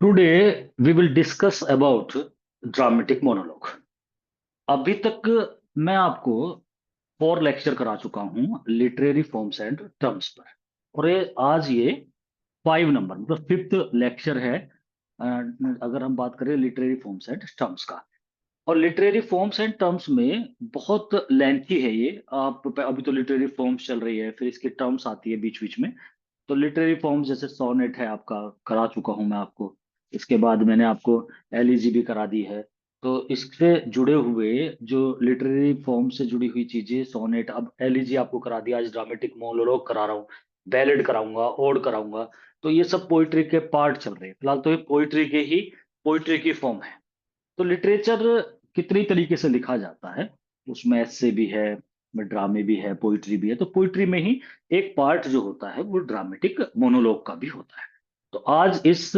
Today we will discuss about dramatic monologue. अभी तक मैं आपको 4 लेक्चर करा चुका हूं लिटरेरी फॉर्म्स एंड टर्म्स पर। और आज ये 5 नंबर मतलब 5th लेक्चर है। अगर हम बात करें लिटरेरी फॉर्म्स एंड टर्म्स का, और लिटरेरी फॉर्म्स एंड टर्म्स में बहुत लेंथी है ये। आप अभी तो लिटरेरी फॉर्म्स चल रही है, फिर इसकी टर्म्स आती है बीच बीच में। तो लिटरेरी फॉर्म्स जैसे सोनेट है आपका, करा चुका हूं मैं आपको। इसके बाद मैंने आपको एलिजी भी करा दी है। तो इससे जुड़े हुए जो लिटरेरी फॉर्म से जुड़ी हुई चीजें, सोनेट, अब एलिजी आपको करा दिया, आज ड्रामेटिक मोनोलॉग करा रहा हूँ, बैलेड कराऊंगा, ओड कराऊंगा। तो ये सब पोइट्री के पार्ट चल रहे हैं फिलहाल, तो ये पोइट्री की फॉर्म है। तो लिटरेचर कितनी तरीके से लिखा जाता है, उसमें ऐसे भी है, ड्रामे भी है, पोइट्री भी है। तो पोइट्री में ही एक पार्ट जो होता है वो ड्रामेटिक मोनोलॉग का भी होता है। तो आज इस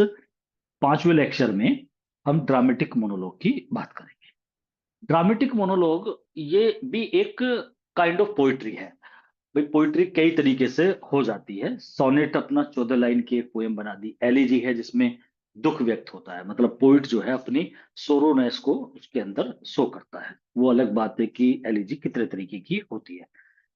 5वें लेक्चर में हम ड्रामेटिक मोनोलॉग की बात करेंगे। ड्रामेटिक मोनोलॉग ये भी एक काइंड ऑफ पोइट्री है। भाई पोइट्री कई तरीके से हो जाती है। सोनेट अपना 14 लाइन की एक पोएम बना दी। एलिजी है जिसमें दुख व्यक्त होता है, मतलब पोइट जो है अपनी सोरोनेस को उसके अंदर शो करता है। वो अलग बात है कि एलिजी कितने तरीके की होती है।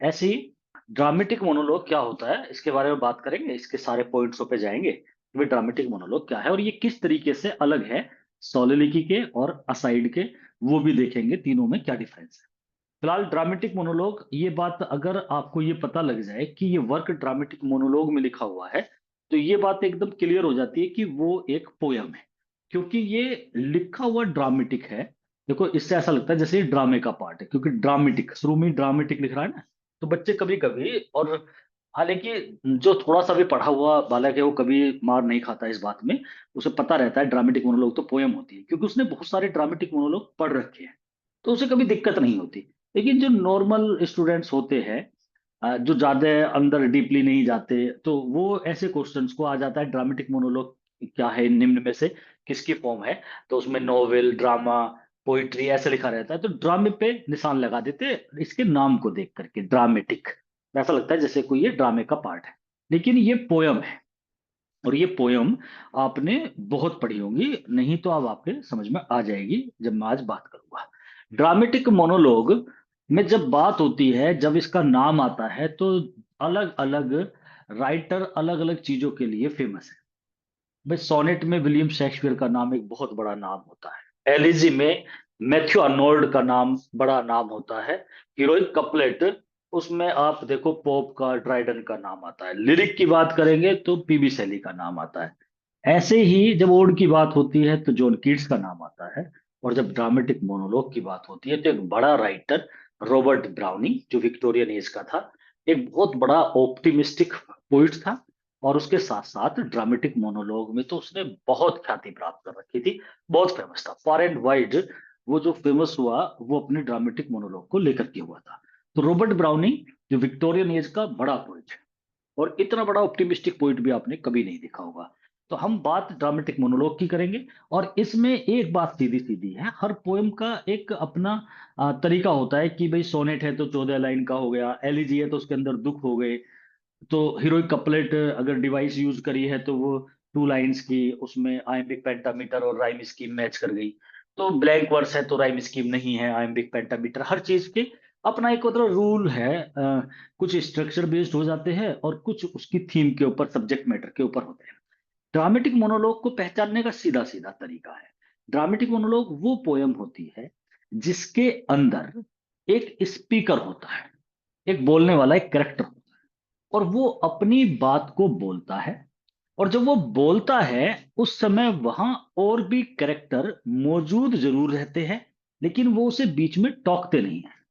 ऐसे ही ड्रामेटिक मोनोलॉग क्या होता है इसके बारे में बात करेंगे, इसके सारे पॉइंट्सों पे जाएंगे कि भाई ड्रामेटिक मोनोलॉग क्या है और ये किस तरीके से अलग है सोलिलिकी के और असाइड के। वो भी देखेंगे तीनों में क्या डिफरेंस है। फिलहाल ड्रामेटिक मोनोलॉग, ये बात अगर आपको ये पता लग जाए कि ये वर्क ड्रामेटिक मोनोलॉग में लिखा हुआ है, तो ये बात एकदम क्लियर हो जाती है कि वो एक पोयम है, क्योंकि ये लिखा हुआ ड्रामेटिक है। देखो इससे ऐसा लगता है जैसे ये ड्रामे का पार्ट है, क्योंकि ड्रामेटिक शुरू में ड्रामेटिक लिख रहा है ना। तो बच्चे कभी कभी, और हालांकि जो थोड़ा सा भी पढ़ा हुआ बालक है वो कभी मार नहीं खाता इस बात में। उसे पता रहता है ड्रामेटिक मोनोलॉग तो पोयम होती है, क्योंकि उसने बहुत सारे ड्रामेटिक मोनोलॉग पढ़ रखे हैं। तो उसे कभी दिक्कत नहीं होती। लेकिन जो नॉर्मल स्टूडेंट्स होते हैं, जो ज्यादा अंदर डीपली नहीं जाते, तो वो ऐसे क्वेश्चंस को आ जाता है ड्रामेटिक मोनोलॉग क्या है, निम्न में से किसकी फॉर्म है। तो उसमें नोवेल, ड्रामा, पोइट्री ऐसे लिखा रहता है, तो ड्रामे पे निशान लगा देते हैं इसके नाम को देख करके, ड्रामेटिक। ऐसा लगता है जैसे कोई ये ड्रामे का पार्ट है, लेकिन ये पोयम है। और ये पोयम आपने बहुत पढ़ी होंगी, नहीं तो अब आपके समझ में आ जाएगी जब मैं आज बात करूंगा। ड्रामेटिक मोनोलॉग में जब बात होती है, जब इसका नाम आता है, तो अलग अलग राइटर अलग अलग चीजों के लिए फेमस है। भाई सोनेट में विलियम शेक्सपियर का नाम एक बहुत बड़ा नाम होता है। एलिजी में मैथ्यू अर्नोल्ड का नाम बड़ा नाम होता है। हीरोइक कपलेट, उसमें आप देखो पोप का, ड्राइडन का नाम आता है। लिरिक की बात करेंगे तो पीबी शैली का नाम आता है। ऐसे ही जब ओड की बात होती है तो जॉन कीट्स का नाम आता है। और जब ड्रामेटिक मोनोलॉग की बात होती है तो एक बड़ा राइटर रॉबर्ट ब्राउनिंग, जो विक्टोरियन एज का था, एक बहुत बड़ा ऑप्टिमिस्टिक पोइट था। और उसके साथ साथ ड्रामेटिक मोनोलॉग में तो उसने बहुत ख्याति प्राप्त कर रखी थी, बहुत फेमस था फार एंड वाइड। वो जो फेमस हुआ वो अपने ड्रामेटिक मोनोलॉग को लेकर के हुआ था। तो रॉबर्ट ब्राउनिंग जो विक्टोरियन एज का बड़ा पोइट है, और इतना बड़ा ऑप्टिमिस्टिक पॉइंट भी आपने कभी नहीं देखा होगा। तो हम बात ड्रामेटिक मोनोलॉग की करेंगे। और इसमें एक बात सीधी सीधी है, हर पोएम का एक अपना तरीका होता है कि भाई सोनेट है तो 14 लाइन का हो गया, एलिजी है तो उसके अंदर दुख हो गए। तो हीरोइक कपलेट अगर डिवाइस यूज करी है तो वो 2 लाइंस की, उसमें आयम्बिक पेंटामीटर और राइम स्कीम मैच कर गई। तो ब्लैंक वर्स है तो राइम स्कीम नहीं है, आयम्बिक पेंटामीटर, हर चीज के अपना एक मतलब रूल है। कुछ स्ट्रक्चर बेस्ड हो जाते हैं और कुछ उसकी थीम के ऊपर, सब्जेक्ट मैटर के ऊपर होते हैं। ड्रामेटिक मोनोलॉग को पहचानने का सीधा सीधा तरीका है, ड्रामेटिक मोनोलॉग वो पोयम होती है जिसके अंदर एक स्पीकर होता है, एक बोलने वाला, एक करेक्टर होता है, और वो अपनी बात को बोलता है। और जब वो बोलता है उस समय वहां और भी कैरेक्टर मौजूद जरूर रहते हैं, लेकिन वो उसे बीच में टोकते नहीं है।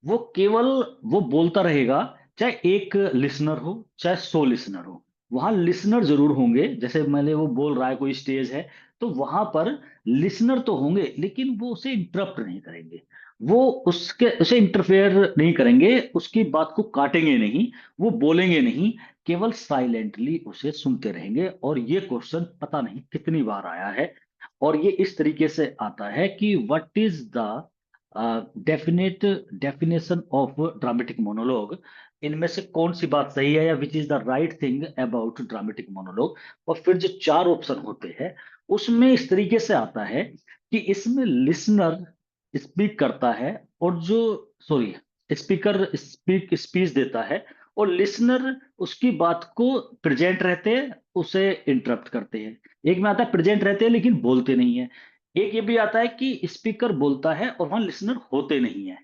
वो केवल वो बोलता रहेगा, चाहे एक लिसनर हो चाहे 100 लिसनर हो। वहां लिसनर जरूर होंगे, जैसे मैंने वो बोल रहा है, कोई स्टेज है तो वहां पर लिसनर तो होंगे, लेकिन वो उसे इंटरप्ट नहीं करेंगे। वो उसके उसे इंटरफेयर नहीं करेंगे, उसकी बात को काटेंगे नहीं, वो बोलेंगे नहीं, केवल साइलेंटली उसे सुनते रहेंगे। और ये क्वेश्चन पता नहीं कितनी बार आया है। और ये इस तरीके से आता है कि what is the definite definition of dramatic monologue. इनमें से कौन सी बात सही है, या which is the right thing about dramatic monologue. और फिर जो चार ऑप्शन होते हैं उसमें इस तरीके से आता है कि इसमें लिसनर स्पीक करता है, और जो, सॉरी, स्पीकर स्पीच देता है, और लिसनर उसकी बात को प्रेजेंट रहते हैं, उसे इंटरप्ट करते हैं। एक में आता है प्रेजेंट रहते हैं लेकिन बोलते नहीं है। एक ये भी आता है कि स्पीकर बोलता है और वहां लिसनर होते नहीं है।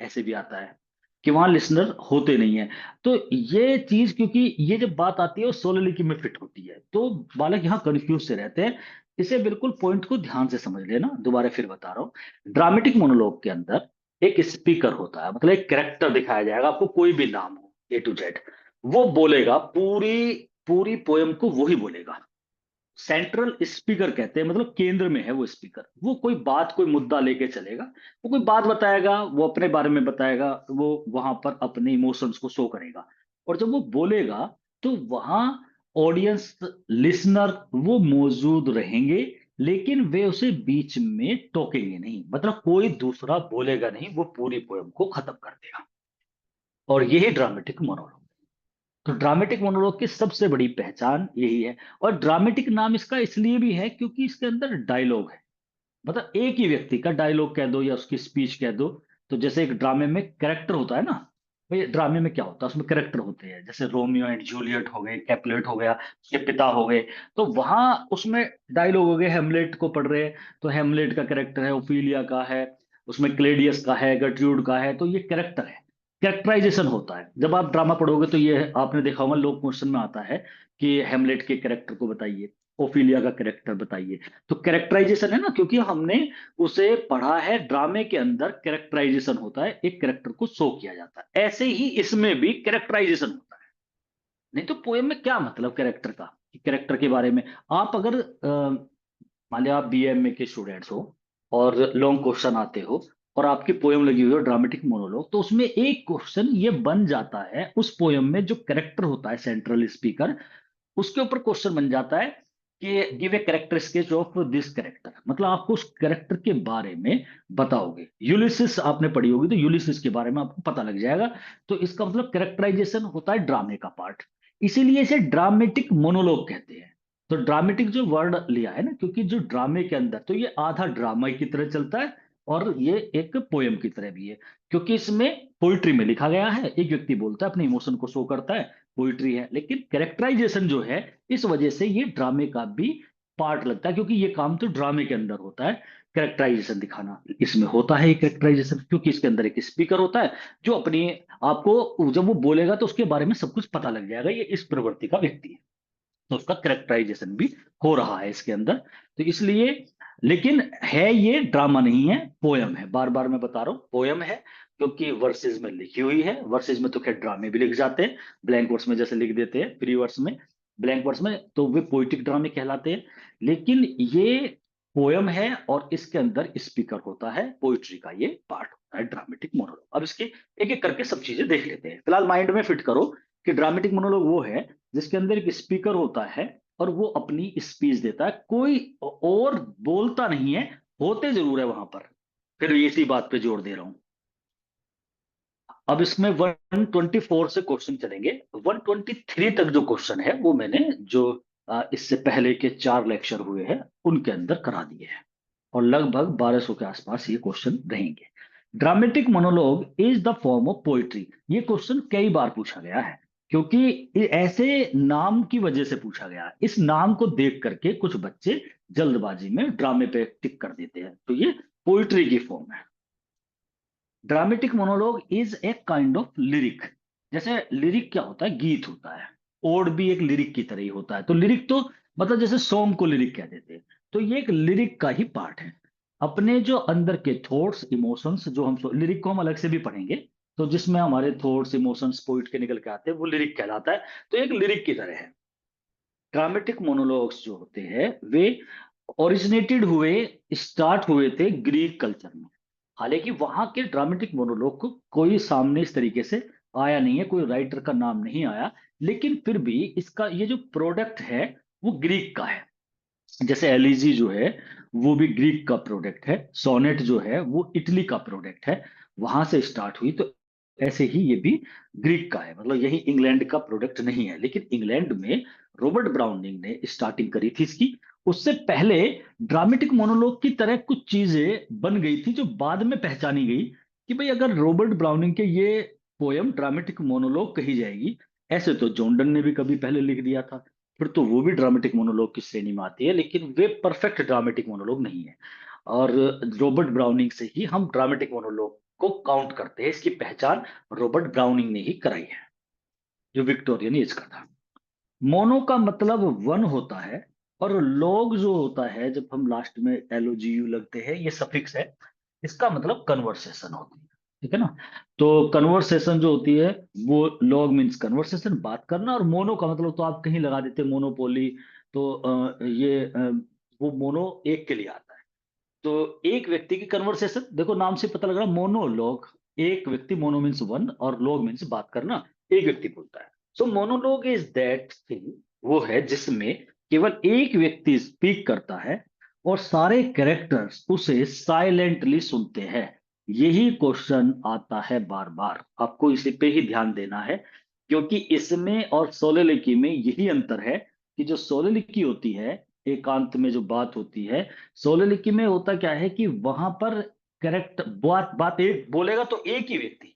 ऐसे भी आता है कि वहां लिसनर होते नहीं है। तो ये चीज, क्योंकि ये जब बात आती है वो सोलिलिटी में फिट होती है, तो बालक यहाँ कंफ्यूज से रहते हैं। इसे बिल्कुल पॉइंट को ध्यान से समझ लेना, दोबारा फिर बता रहा हूँ। ड्रामेटिक मोनोलॉग के अंदर एक स्पीकर होता है, मतलब एक कैरेक्टर दिखाया जाएगा आपको, कोई भी नाम हो, A to Z। वो बोलेगा, पूरी पूरी पोयम को वही बोलेगा। सेंट्रल स्पीकर कहते हैं, मतलब केंद्र में है वो स्पीकर। वो कोई बात, कोई मुद्दा लेके चलेगा, वो कोई बात बताएगा, वो अपने बारे में बताएगा, वो वहां पर अपने इमोशंस को शो करेगा। और जब वो बोलेगा तो वहां ऑडियंस, लिसनर वो मौजूद रहेंगे, लेकिन वे उसे बीच में टोकेंगे नहीं, मतलब कोई दूसरा बोलेगा नहीं, वो पूरी पोयम को खत्म कर देगा। और यही ड्रामेटिक मोनोलॉग। तो ड्रामेटिक मोनोलॉग की सबसे बड़ी पहचान यही है। और ड्रामेटिक नाम इसका इसलिए भी है क्योंकि इसके अंदर डायलॉग है, मतलब एक ही व्यक्ति का डायलॉग कह दो या उसकी स्पीच कह दो। तो जैसे एक ड्रामे में कैरेक्टर होता है ना, भाई ड्रामे में क्या होता है, उसमें कैरेक्टर होते हैं, जैसे रोमियो एंड जूलियट हो गए, कैपुलेट हो गया, उसके पिता हो गए। तो वहां उसमें डायलॉग हो गए, हेमलेट को पढ़ रहे हैं, तो हेमलेट का कैरेक्टर है, ओफीलिया का है, उसमें क्लेडियस का है, गर्ट्रूड का है, तो ये कैरेक्टर है। कैरेक्टराइजेशन होता है। जब आप ड्रामा पढ़ोगे तो ये आपने देखा होगा, लोग क्वेश्चन में आता है कि हेमलेट के कैरेक्टर को बताइए, ओफीलिया का कैरेक्टर बताइए। तो कैरेक्टराइजेशन है ना, क्योंकि हमने उसे पढ़ा है, ड्रामे के अंदर कैरेक्टराइजेशन होता है, एक कैरेक्टर को शो किया जाता है, ऐसे ही इसमें भी कैरेक्टराइजेशन होता है। नहीं तो पोएम में क्या मतलब कैरेक्टर का, कैरेक्टर के बारे में। आप अगर मान लिया आप BA के स्टूडेंट्स हो, और लॉन्ग क्वेश्चन आते हो, और आपकी पोयम लगी हुई है ड्रामेटिक मोनोलॉग, तो उसमें एक क्वेश्चन ये बन जाता है, उस पोयम में जो कैरेक्टर होता है सेंट्रल स्पीकर, उसके ऊपर क्वेश्चन बन जाता है कि give a character sketch of this character, मतलब आपको उस कैरेक्टर के बारे में बताओगे। यूलिसिस आपने पढ़ी होगी, तो यूलिसिस के बारे में आपको पता लग जाएगा। तो इसका मतलब कैरेक्टराइजेशन होता है ड्रामे का पार्ट, इसीलिए इसे ड्रामेटिक मोनोलॉग कहते हैं। तो ड्रामेटिक जो वर्ड लिया है ना, क्योंकि जो ड्रामे के अंदर, तो ये आधा ड्रामा की तरह चलता है, और ये एक पोयम की तरह भी है, क्योंकि इसमें पोइट्री में लिखा गया है, एक व्यक्ति बोलता है, अपने इमोशन को शो करता है, पोइट्री है। लेकिन कैरेक्टराइजेशन जो है, इस वजह से ये ड्रामे का भी पार्ट लगता है, क्योंकि ये काम तो ड्रामे के अंदर होता है, कैरेक्टराइजेशन दिखाना। इसमें होता है कैरेक्टराइजेशन, क्योंकि इसके अंदर एक स्पीकर होता है जो अपनी, आपको जब वो बोलेगा तो उसके बारे में सब कुछ पता लग जाएगा, ये इस प्रवृत्ति का व्यक्ति है। तो उसका कैरेक्टराइजेशन भी हो रहा है इसके अंदर। तो इसलिए, लेकिन है, ये ड्रामा नहीं है, पोयम है, बार बार मैं बता रहा हूँ पोयम है, क्योंकि वर्सेज में लिखी हुई है। वर्सेज में तो खैर ड्रामे भी लिख जाते हैं, ब्लैंक वर्स में जैसे लिख देते हैं, फ्री वर्स में, ब्लैंक वर्स में, तो वे पोइटिक ड्रामे कहलाते हैं। लेकिन ये पोयम है, और इसके अंदर स्पीकर होता है, पोइट्री का ये पार्ट होता है ड्रामेटिक मोनोलॉग। अब इसके एक एक करके सब चीजें देख लेते हैं। फिलहाल माइंड में फिट करो कि ड्रामेटिक मोनोलॉग वो है जिसके अंदर एक स्पीकर होता है, और वो अपनी स्पीच देता है, कोई और बोलता नहीं है, होते जरूर है वहां पर। फिर इसी बात पे जोर दे रहा हूं। अब इसमें 124 से क्वेश्चन चलेंगे। 123 तक जो क्वेश्चन है वो मैंने जो इससे पहले के 4 लेक्चर हुए हैं उनके अंदर करा दिए हैं, और लगभग 1200 के आसपास ये क्वेश्चन रहेंगे। Dramatic monologue is the form of poetry, ये क्वेश्चन कई बार पूछा गया है, क्योंकि ऐसे नाम की वजह से पूछा गया है। इस नाम को देख करके कुछ बच्चे जल्दबाजी में ड्रामे पे टिक कर देते हैं, तो ये पोइट्री की फॉर्म है। Dramatic monologue is a kind of lyric. जैसे लिरिक क्या होता है, गीत होता है, ओड भी एक लिरिक की तरह ही होता है। तो लिरिक तो मतलब जैसे सॉन्ग को लिरिक कह देते हैं, तो ये एक लिरिक का ही पार्ट है। अपने जो अंदर के थॉट्स इमोशंस, जो हम लिरिक को हम अलग से भी पढ़ेंगे, तो जिसमें हमारे थॉट्स इमोशंस पोइट के निकल के आते हैं, वो लिरिक कहलाता है। तो एक लिरिक की तरह है। ड्रामेटिक मोनोलॉग्स जो होते हैं वे ओरिजिनेटेड हुए, स्टार्ट हुए थे ग्रीक कल्चर में। हालांकि वहां के ड्रामेटिक मोनोलॉग को कोई सामने इस तरीके से आया नहीं है, कोई राइटर का नाम नहीं आया, लेकिन फिर भी इसका ये जो प्रोडक्ट है वो ग्रीक का है। जैसे एलिजी जो है वो भी ग्रीक का प्रोडक्ट है, सोनेट जो है वो इटली का प्रोडक्ट है, वहां से स्टार्ट हुई। तो ऐसे ही ये भी ग्रीक का है, मतलब यही इंग्लैंड का प्रोडक्ट नहीं है, लेकिन इंग्लैंड में रॉबर्ट ब्राउनिंग ने स्टार्टिंग करी थी इसकी। उससे पहले ड्रामेटिक मोनोलॉग की तरह कुछ चीजें बन गई थी जो बाद में पहचानी गई कि भाई अगर रॉबर्ट ब्राउनिंग के ये पोयम ड्रामेटिक मोनोलॉग कही जाएगी। ऐसे तो जॉन डन ने भी कभी पहले लिख दिया था, फिर तो वो भी ड्रामेटिक मोनोलॉग की श्रेणी में आती है, लेकिन वे परफेक्ट ड्रामेटिक मोनोलॉग नहीं है। और रॉबर्ट ब्राउनिंग से ही हम ड्रामेटिक मोनोलॉग को काउंट करते हैं, इसकी पहचान रॉबर्ट ब्राउनिंग ने ही कराई है, जो विक्टोरियन एज का था। मोनो का मतलब वन होता है, और लॉग जो होता है, जब हम लास्ट में एलओजीयू लगते हैं, ये सफिक्स है, इसका मतलब कन्वर्सेशन होती है। ठीक है ना। तो कन्वर्सेशन जो होती है, वो लॉग मीन्स कन्वर्सेशन, बात करना, और मोनो का मतलब तो आप कहीं लगा देते हैं मोनोपोली। तो वो मोनो एक के लिए आता है। तो एक व्यक्ति की कन्वर्सेशन, देखो नाम से पता लग रहा, मोनोलॉग, एक व्यक्ति, मोनो मीन्स वन और लॉग मीन्स बात करना, एक व्यक्ति बोलता है। सो मोनोलॉग इज दैट थिंग, वो है जिसमें केवल एक व्यक्ति स्पीक करता है और सारे कैरेक्टर्स उसे साइलेंटली सुनते हैं। यही क्वेश्चन आता है बार बार, आपको इसी पे ही ध्यान देना है, क्योंकि इसमें और सोलोलिकी में यही अंतर है कि जो सोलोलिकी होती है, एकांत में जो बात होती है, सोलोलिकी में होता क्या है कि वहां पर करेक्ट बात बात एक बोलेगा तो एक ही व्यक्ति,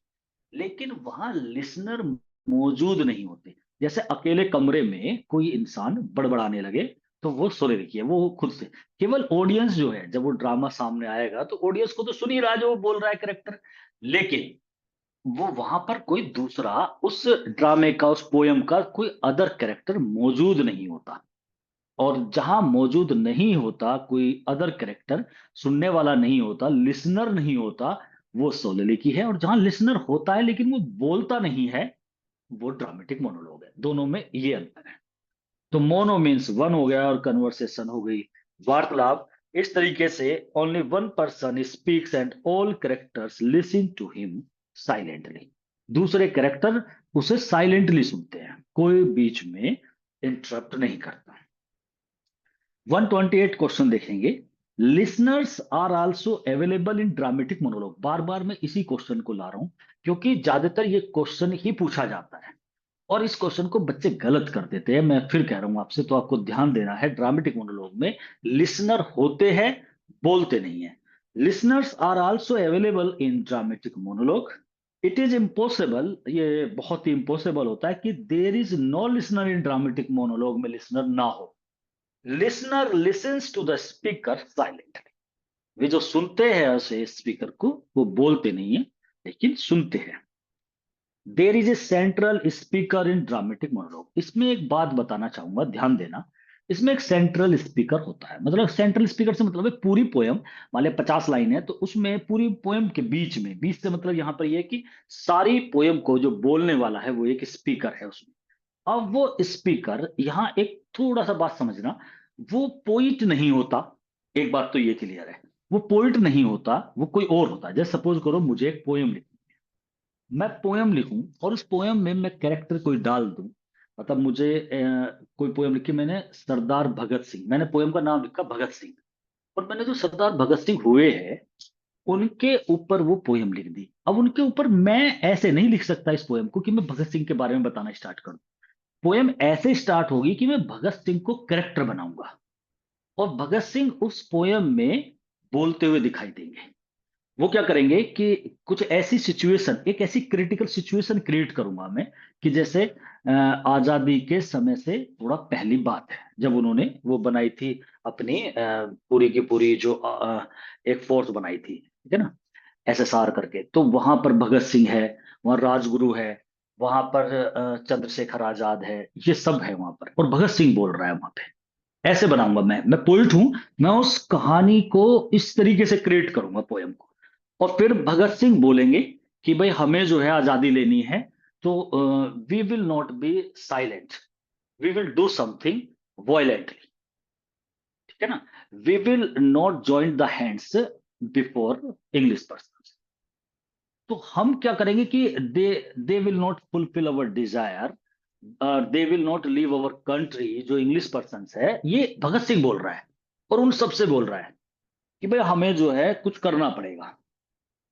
लेकिन वहां लिसनर मौजूद नहीं होते। जैसे अकेले कमरे में कोई इंसान बड़बड़ाने लगे, तो वो सोलोलिकी है, वो खुद से। केवल ऑडियंस जो है, जब वो ड्रामा सामने आएगा तो ऑडियंस को तो सुन ही रहा है जो वो बोल रहा है करेक्टर, लेकिन वो वहां पर कोई दूसरा उस ड्रामे का, उस पोयम का कोई अदर कैरेक्टर मौजूद नहीं होता। और जहां मौजूद नहीं होता कोई अदर कैरेक्टर, सुनने वाला नहीं होता, लिसनर नहीं होता, वो सोलोलिकी है। और जहां लिसनर होता है लेकिन वो बोलता नहीं है, वो ड्रामेटिक मोनोलॉग है। दोनों में ये अंतर है। तो मोनो मीन्स वन हो गया, और कन्वर्सेशन हो गई, वार्तालाप। इस तरीके से only one person speaks and all characters listen to him silently. दूसरे कैरेक्टर उसे साइलेंटली सुनते हैं, कोई बीच में इंटरप्ट नहीं करता। 128 क्वेश्चन देखेंगे। Listeners are also available in dramatic monologue. बार बार मैं इसी क्वेश्चन को ला रहा हूं, क्योंकि ज्यादातर ये क्वेश्चन ही पूछा जाता है, और इस क्वेश्चन को बच्चे गलत कर देते हैं। मैं फिर कह रहा हूं आपसे, तो आपको ध्यान देना है, ड्रामेटिक मोनोलॉग में लिसनर होते हैं, बोलते नहीं है। Listeners are also available in dramatic monologue. It is impossible, ये बहुत ही इम्पॉसिबल होता है कि there is no listener in dramatic monologue में लिसनर ना हो। Listener listens to the speaker silently. वे जो सुनते हैं उसे, स्पीकर को, वो बोलते नहीं है लेकिन सुनते हैं। There is a central speaker in dramatic monologue. इसमें एक बात बताना चाहूंगा, ध्यान देना। इसमें एक सेंट्रल स्पीकर होता है, मतलब सेंट्रल स्पीकर से मतलब है पूरी पोयम, मान लिया 50 लाइन है, तो उसमें पूरी पोयम के बीच में, बीच से मतलब यहां पर यह है कि सारी पोयम को जो बोलने वाला है वो एक स्पीकर है उसमें। अब वो स्पीकर, यहां एक थोड़ा सा बात समझना, वो पोइट नहीं होता। एक बात तो ये क्लियर है, वो पोइट नहीं होता, वो कोई और होता है। जैसे सपोज करो मुझे एक पोयम लिखनी, मैं पोयम लिखूं और उस पोयम में मैं कैरेक्टर कोई डाल दूं। मतलब मुझे कोई पोयम लिखी मैंने, सरदार भगत सिंह, मैंने पोयम का नाम लिखा भगत सिंह, और मैंने जो सरदार भगत सिंह हुए हैं उनके ऊपर वो पोयम लिख दी। अब उनके ऊपर मैं ऐसे नहीं लिख सकता इस पोयम को कि मैं भगत सिंह के बारे में बताना स्टार्ट करूं। पोयम ऐसे स्टार्ट होगी कि मैं भगत सिंह को कैरेक्टर बनाऊंगा, और भगत सिंह उस पोयम में बोलते हुए दिखाई देंगे। वो क्या करेंगे कि कुछ ऐसी सिचुएशन, एक ऐसी क्रिटिकल सिचुएशन क्रिएट करूंगा मैं, कि जैसे आजादी के समय से थोड़ा पहली बात है, जब उन्होंने वो बनाई थी अपनी पूरी की पूरी जो एक फोर्स बनाई थी, ठीक है ना, एसएसआर करके। तो वहां पर भगत सिंह है, वहां राजगुरु है, वहां पर चंद्रशेखर आजाद है, ये सब है वहां पर, और भगत सिंह बोल रहा है वहां पे। ऐसे बनाऊंगा मैं पोइट हूं, मैं उस कहानी को इस तरीके से क्रिएट करूंगा पोयम को। और फिर भगत सिंह बोलेंगे कि भाई हमें जो है आजादी लेनी है, तो we will not be silent, we will do something violently. ठीक है ना। We will not join the hands before English person. तो हम क्या करेंगे कि they they will not fulfil our desire, they will not leave our country. जो English person है, ये भगत सिंह बोल रहा है, और उन सबसे बोल रहा है कि भाई हमें जो है कुछ करना पड़ेगा,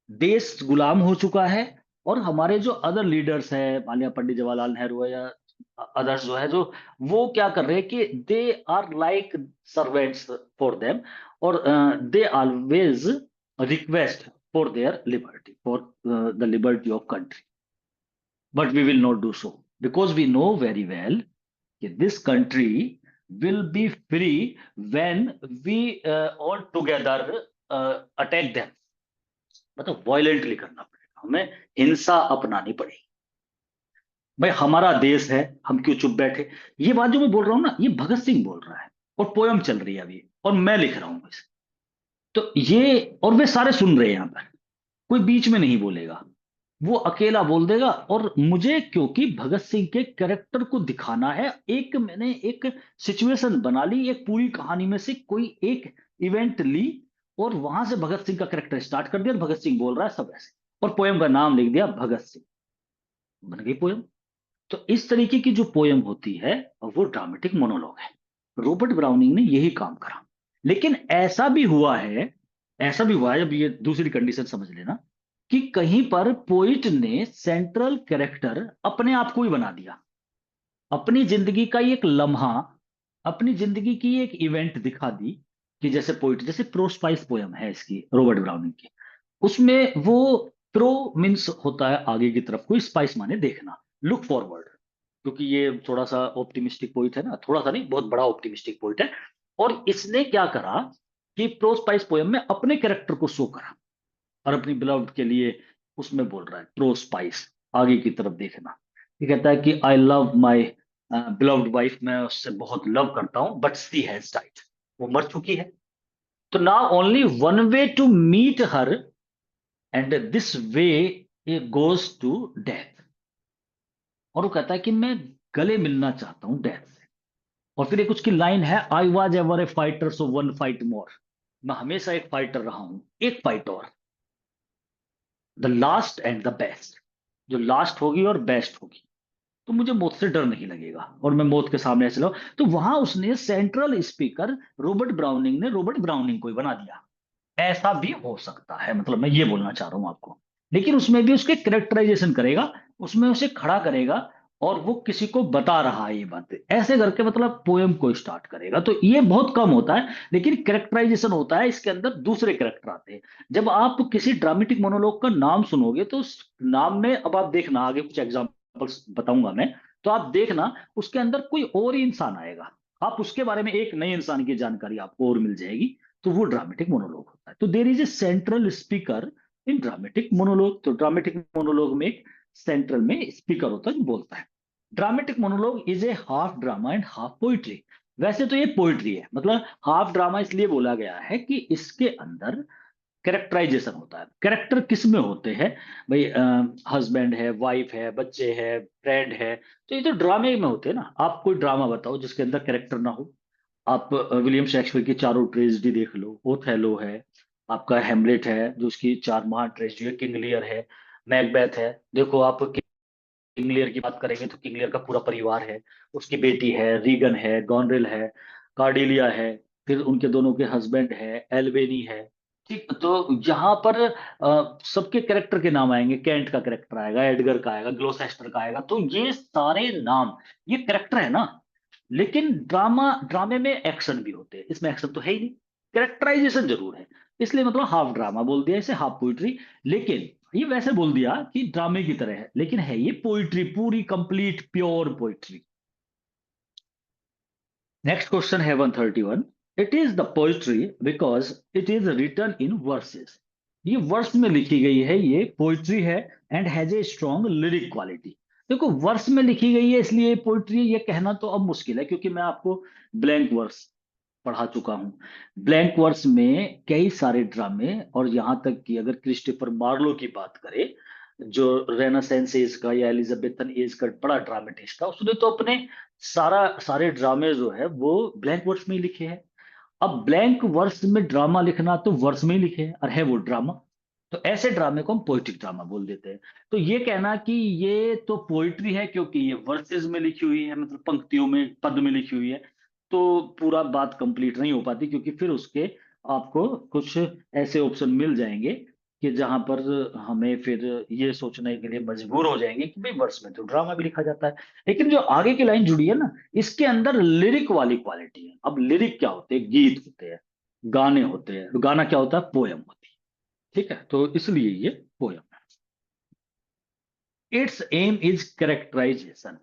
देश गुलाम हो चुका है, और हमारे जो अदर लीडर्स है, मान लिया पंडित जवाहरलाल नेहरू है या अदर्स जो है, जो वो क्या कर रहे हैं कि they are like servants for them, और they always request for their liberty, for the liberty of country, but we will not do so because we know very well कि this country will be free when we all together attack them। मतलब violently करना पड़ेगा, हमें हिंसा अपनानी पड़ेगी। भाई हमारा देश है, हम क्यों चुप बैठे। ये बात जो मैं बोल रहा हूं ना, ये भगत सिंह बोल रहा है, और पोयम चल रही है अभी, और मैं लिख रहा हूं इसे। तो ये, और वे सारे सुन रहे हैं यहां पर, कोई बीच में नहीं बोलेगा, वो अकेला बोल देगा। और मुझे क्योंकि भगत सिंह के कैरेक्टर को दिखाना है, एक मैंने एक सिचुएशन बना ली, एक पूरी कहानी में से कोई एक इवेंट ली, और वहां से भगत सिंह का कैरेक्टर स्टार्ट कर दिया, और भगत सिंह बोल रहा है सब ऐसे, और पोयम का नाम लिख दिया भगत सिंह, बन गई पोयम। तो इस तरीके की जो पोयम होती है वो ड्रामेटिक मोनोलॉग है। रॉबर्ट ब्राउनिंग ने यही काम करा। लेकिन ऐसा भी हुआ है, अब ये दूसरी कंडीशन समझ लेना, कि कहीं पर पोइट ने सेंट्रल कैरेक्टर अपने आप को ही बना दिया, अपनी जिंदगी का ही एक लम्हा, अपनी जिंदगी की एक इवेंट दिखा दी। कि जैसे पोइट, जैसे प्रोस्पाइस पोयम है इसकी, रॉबर्ट ब्राउनिंग की, उसमें वो प्रो मीन्स होता है आगे की तरफ, कोई स्पाइस माने देखना, लुक फॉरवर्ड, क्योंकि ये थोड़ा सा ऑप्टिमिस्टिक पोइट है ना, थोड़ा सा नहीं, बहुत बड़ा ऑप्टिमिस्टिक पोइट है। और इसने क्या करा कि प्रोस्पाइस पोयम में अपने कैरेक्टर को शो करा, और अपनी बिलव्ड के लिए उसमें बोल रहा है प्रोस्पाइस, आगे की तरफ देखना। ये कहता है कि I love my beloved wife, मैं उससे बहुत लव करता हूं, बट शी हैज डाइड, वो मर चुकी है। तो now only one way to meet her, and this way goes to death. और वो कहता है कि मैं गले मिलना चाहता हूं डेथ से। और फिर एक उसकी लाइन है, I was ever a fighter so one fight more, मैं हमेशा एक फाइटर रहा हूं, एक फाइट और, the last and the best, जो लास्ट होगी और बेस्ट होगी, तो मुझे मौत से डर नहीं लगेगा, और मैं मौत के सामने ऐसे लो। तो वहां उसने सेंट्रल स्पीकर रॉबर्ट ब्राउनिंग ने रॉबर्ट ब्राउनिंग को ही बना दिया। ऐसा भी हो सकता है, मतलब मैं ये बोलना चाह रहा हूं आपको। लेकिन उसमें भी उसके करेक्टराइजेशन करेगा, उसमें उसे खड़ा करेगा, और वो किसी को बता रहा है ये बातें, ऐसे करके मतलब पोयम को स्टार्ट करेगा। तो ये बहुत कम होता है, लेकिन करेक्टराइजेशन होता है, इसके अंदर दूसरे करेक्टर आते हैं। जब आप किसी ड्रामेटिक मोनोलॉग का नाम सुनोगे, तो उस नाम में, अब आप देखना आगे कुछ एग्जांपल्स बताऊंगा मैं, तो आप देखना उसके अंदर कोई और ही इंसान आएगा, आप उसके बारे में एक नए इंसान की जानकारी आपको और मिल जाएगी। तो वो ड्रामेटिक मोनोलॉग होता है। तो there is a central speaker in dramatic monologue. तो ड्रामेटिक मोनोलॉग में एक सेंट्रल में स्पीकर होता है जो बोलता है। Dramatic monologue is a half drama and half poetry. वैसे तो ये पोइट्री है, मतलब हाफ ड्रामा इसलिए बोला गया है कि इसके अंदर कैरेक्टराइजेशन होता है। कैरेक्टर किस में होते हैं भाई, हस्बैंड है, वाइफ है, बच्चे है, फ्रेंड है, तो ये तो ड्रामे में होते हैं ना। आप कोई ड्रामा बताओ जिसके अंदर कैरेक्टर ना हो। आप विलियम शेक्सपियर की चारों ट्रेजेडी देख लो, ओथेलो है, आपका हेमलेट है जो उसकी चार महान ट्रेजेडी है, किंग लियर है, मैकबेथ है। देखो आप किंग लियर की बात करेंगे तो किंग लियर का पूरा परिवार है, उसकी बेटी है, रीगन है, गॉनरेल है, कार्डिलिया है, फिर उनके दोनों के हस्बैंड है, एल्वेनी है। ठीक, तो यहाँ पर सबके कैरेक्टर के नाम आएंगे, कैंट का कैरेक्टर आएगा, एडगर का आएगा, ग्लोसेस्टर का आएगा, तो ये सारे नाम, ये कैरेक्टर है ना। लेकिन ड्रामे में एक्शन भी होते हैं, इसमें एक्शन तो है ही नहीं, कैरेक्टराइजेशन जरूर है। इसलिए मतलब हाफ ड्रामा बोल दिया इसे, हाफ पोइट्री। लेकिन ये वैसे बोल दिया कि ड्रामे की तरह है, लेकिन है ये पोइट्री, पूरी complete pure poetry. Next question है 131। It is the poetry because it is written in verses. ये वर्स में लिखी गई है, ये पोइट्री है, and has a strong lyric quality. देखो वर्स में लिखी गई है इसलिए पोइट्री, ये कहना तो अब मुश्किल है, क्योंकि मैं आपको ब्लैंक वर्स पढ़ा चुका हूं। ब्लैंक वर्स में कई सारे ड्रामे, और यहां तक कि अगर क्रिस्टोफर मार्लो की बात करें, जो रेनासेंस एज का या एलिजाबेथन एज का बड़ा ड्रामेटिस्ट था, उसने तो अपने सारे ड्रामे जो है वो ब्लैंक वर्स में ही लिखे हैं। अब ब्लैंक वर्स में ड्रामा लिखना तो वर्स में ही लिखे हैं, और है वो ड्रामा। तो ऐसे ड्रामे को हम पोइट्रिक ड्रामा बोल देते हैं। तो ये कहना कि ये तो पोइट्री है क्योंकि ये वर्सेस में लिखी हुई है, मतलब पंक्तियों में, पद में लिखी हुई है, तो पूरा बात कंप्लीट नहीं हो पाती, क्योंकि फिर उसके आपको कुछ ऐसे ऑप्शन मिल जाएंगे कि जहां पर हमें फिर ये सोचने के लिए मजबूर हो जाएंगे कि भाई वर्स में तो ड्रामा भी लिखा जाता है। लेकिन जो आगे की लाइन जुड़ी है ना, इसके अंदर लिरिक वाली क्वालिटी है। अब लिरिक क्या होते हैं? गीत होते हैं, गाने होते हैं। तो गाना क्या होता है? पोयम होती है। ठीक है, तो इसलिए ये पोयम है। Its aim is characterization.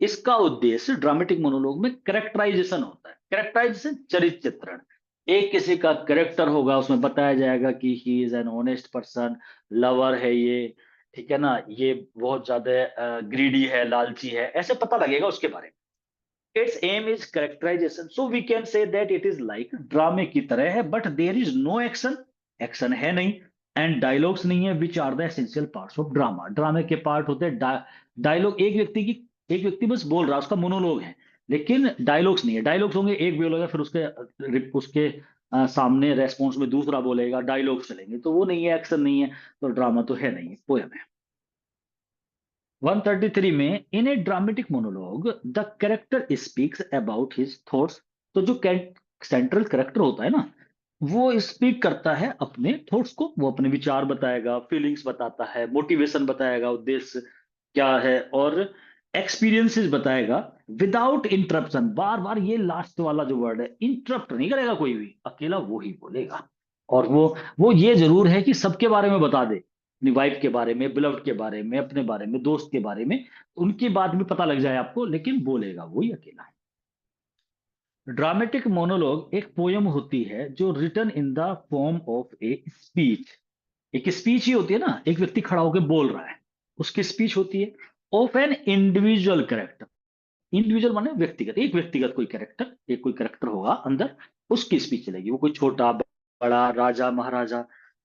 इसका उद्देश्य ड्रामेटिक मोनोलॉग में कैरेक्टराइजेशन होता है। कैरेक्टराइजेशन चरित्र चित्रण। एक किसी का कैरेक्टर होगा, उसमें बताया जाएगा कि he is an honest person, lover है ये, ठीक है ना, ये बहुत ज्यादा ग्रीडी है, लालची है, ऐसे पता लगेगा उसके बारे में। Its aim is characterization, so we can say that it is like ड्रामे की तरह है, but there is no action. Action है नहीं, एंड डायलॉग्स नहीं है, which are the essential parts of drama. ड्रामे के पार्ट होते हैं डायलॉग। एक व्यक्ति बस बोल रहा है, उसका मोनोलॉग है, लेकिन डायलॉग्स नहीं है। डायलॉग्स होंगे, एक बोलेगा, फिर उसके सामने रेस्पॉन्स में दूसरा बोलेगा, डायलॉग्स चलेंगे, तो वो नहीं है, एक्शन नहीं है, तो ड्रामा तो है नहीं, पोयम है। 133 में, in a dramatic monologue the character speaks about his thoughts. तो जो सेंट्रल कैरेक्टर होता है ना, वो स्पीक करता है अपने थॉट्स को, वो अपने विचार बताएगा, फीलिंग्स बताता है, मोटिवेशन बताएगा, उद्देश्य क्या है, और एक्सपीरियंसेस बताएगा, विदाउट इंटरप्शन। बार बार ये लास्ट वाला जो वर्ड है, इंटरप्ट नहीं करेगा कोई भी, अकेला वो ही बोलेगा। और वो ये जरूर है कि सबके बारे में बता दे, अपनी वाइफ के बारे में, बिलव्ड के बारे में, अपने बारे में, दोस्त के बारे में, उनकी बात भी पता लग जाए आपको, लेकिन बोलेगा वही अकेला। ड्रामेटिक मोनोलॉग एक पोयम होती है जो written in the form of a speech. एक स्पीच ही होती है ना, एक व्यक्ति खड़ा होकर बोल रहा है, उसकी स्पीच होती है। Of an individual character. Individual माने व्यक्तिगत, एक व्यक्तिगत कोई कैरेक्टर, एक कोई कैरेक्टर होगा अंदर, उसकी स्पीच चलेगी। वो कोई छोटा बड़ा, राजा महाराजा,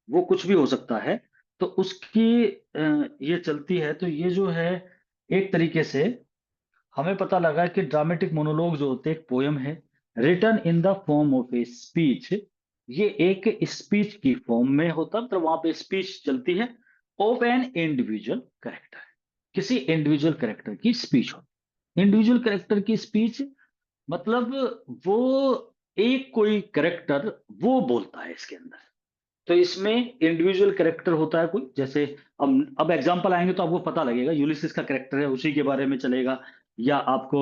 वो कुछ भी हो सकता है, तो उसकी ये चलती है। तो ये जो है, एक तरीके से हमें पता लगा कि ड्रामेटिक मोनोलॉग जो होते हैं एक पोयम है, written in the form of a speech. ये एक स्पीच की फॉर्म में होता है, मतलब वहां पे स्पीच चलती है, ऑफ एन इंडिविजुअल कैरेक्टर। किसी इंडिविजुअल कैरेक्टर की स्पीच होती है। इंडिविजुअल कैरेक्टर की स्पीच मतलब वो एक कोई कैरेक्टर वो बोलता है इसके अंदर। तो इसमें इंडिविजुअल कैरेक्टर होता है कोई, जैसे अब एग्जांपल आएंगे तो आपको पता लगेगा। यूलिसिस का कैरेक्टर है, उसी के बारे में चलेगा। या आपको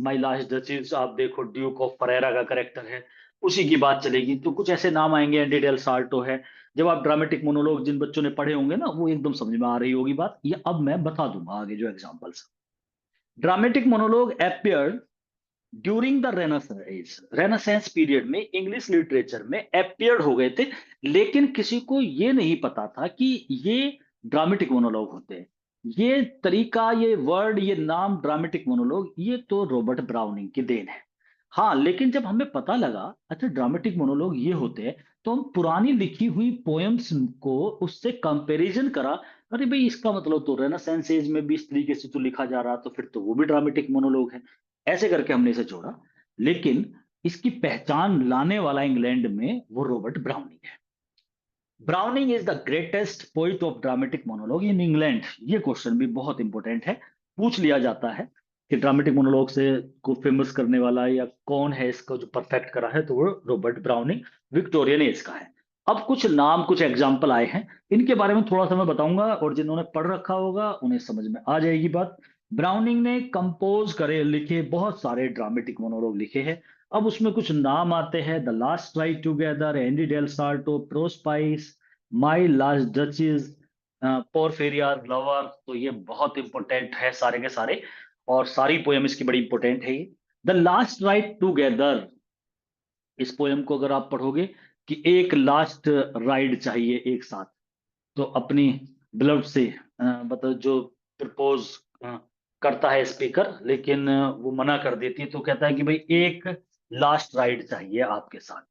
माई लास्ट डचेस आप देखो, ड्यूक ऑफ फरेरा का कैरेक्टर है, उसी की बात चलेगी। तो कुछ ऐसे नाम आएंगे, एंडी डेल साल्टो है। जब आप ड्रामेटिक मोनोलॉग जिन बच्चों ने पढ़े होंगे ना, वो एकदम समझ में आ रही होगी बात। ये अब मैं बता दूंगा आगे जो examples. Dramatic monologue appeared during the renaissance period में इंग्लिश लिटरेचर में अपियर्ड हो गए थे। लेकिन किसी को ये नहीं पता था कि ये ड्रामेटिक मोनोलॉग होते हैं। ये तरीका, ये वर्ड, ये नाम ड्रामेटिक मोनोलॉग, ये तो रॉबर्ट ब्राउनिंग की देन है। हाँ, लेकिन जब हमें पता लगा अच्छा ड्रामेटिक मोनोलॉग ये होते हैं, तो हम पुरानी लिखी हुई पोएम्स को उससे कंपैरिजन करा। अरे भाई, इसका मतलब तो रेनेसांस एज में भी इस तरीके से तो लिखा जा रहा, तो फिर तो वो भी ड्रामेटिक मोनोलॉग है। ऐसे करके हमने इसे जोड़ा। लेकिन इसकी पहचान लाने वाला इंग्लैंड में वो रॉबर्ट ब्राउनिंग है। Browning is the greatest poet of dramatic monologue in England. ये क्वेश्चन भी बहुत इंपॉर्टेंट है, पूछ लिया जाता है कि ड्रामेटिक मोनोलॉग से को फेमस करने वाला या कौन है इसको जो परफेक्ट करा है, तो वो रॉबर्ट ब्राउनिंग विक्टोरियन एज का है। अब कुछ नाम, कुछ एग्जाम्पल आए हैं, इनके बारे में थोड़ा सा मैं बताऊंगा, और जिन्होंने पढ़ रखा होगा उन्हें समझ में आ जाएगी बात। ब्राउनिंग ने कंपोज करे, लिखे बहुत सारे ड्रामेटिक मोनोलॉग लिखे हैं। अब उसमें कुछ नाम आते हैं: the last ride together, Andrea del Sarto, Prospice, my last duchess, Porphyria lover. तो ये बहुत इंपॉर्टेंट है सारे के सारे, और सारी पोयम इसकी बड़ी इंपॉर्टेंट है। ये द लास्ट राइड टुगेदर, इस पोयम को अगर आप पढ़ोगे कि एक लास्ट राइड चाहिए एक साथ, तो अपनी बिलव्ड से मतलब जो प्रपोज करता है स्पीकर, लेकिन वो मना कर देती है, तो कहता है कि भाई एक लास्ट राइड चाहिए आपके साथ।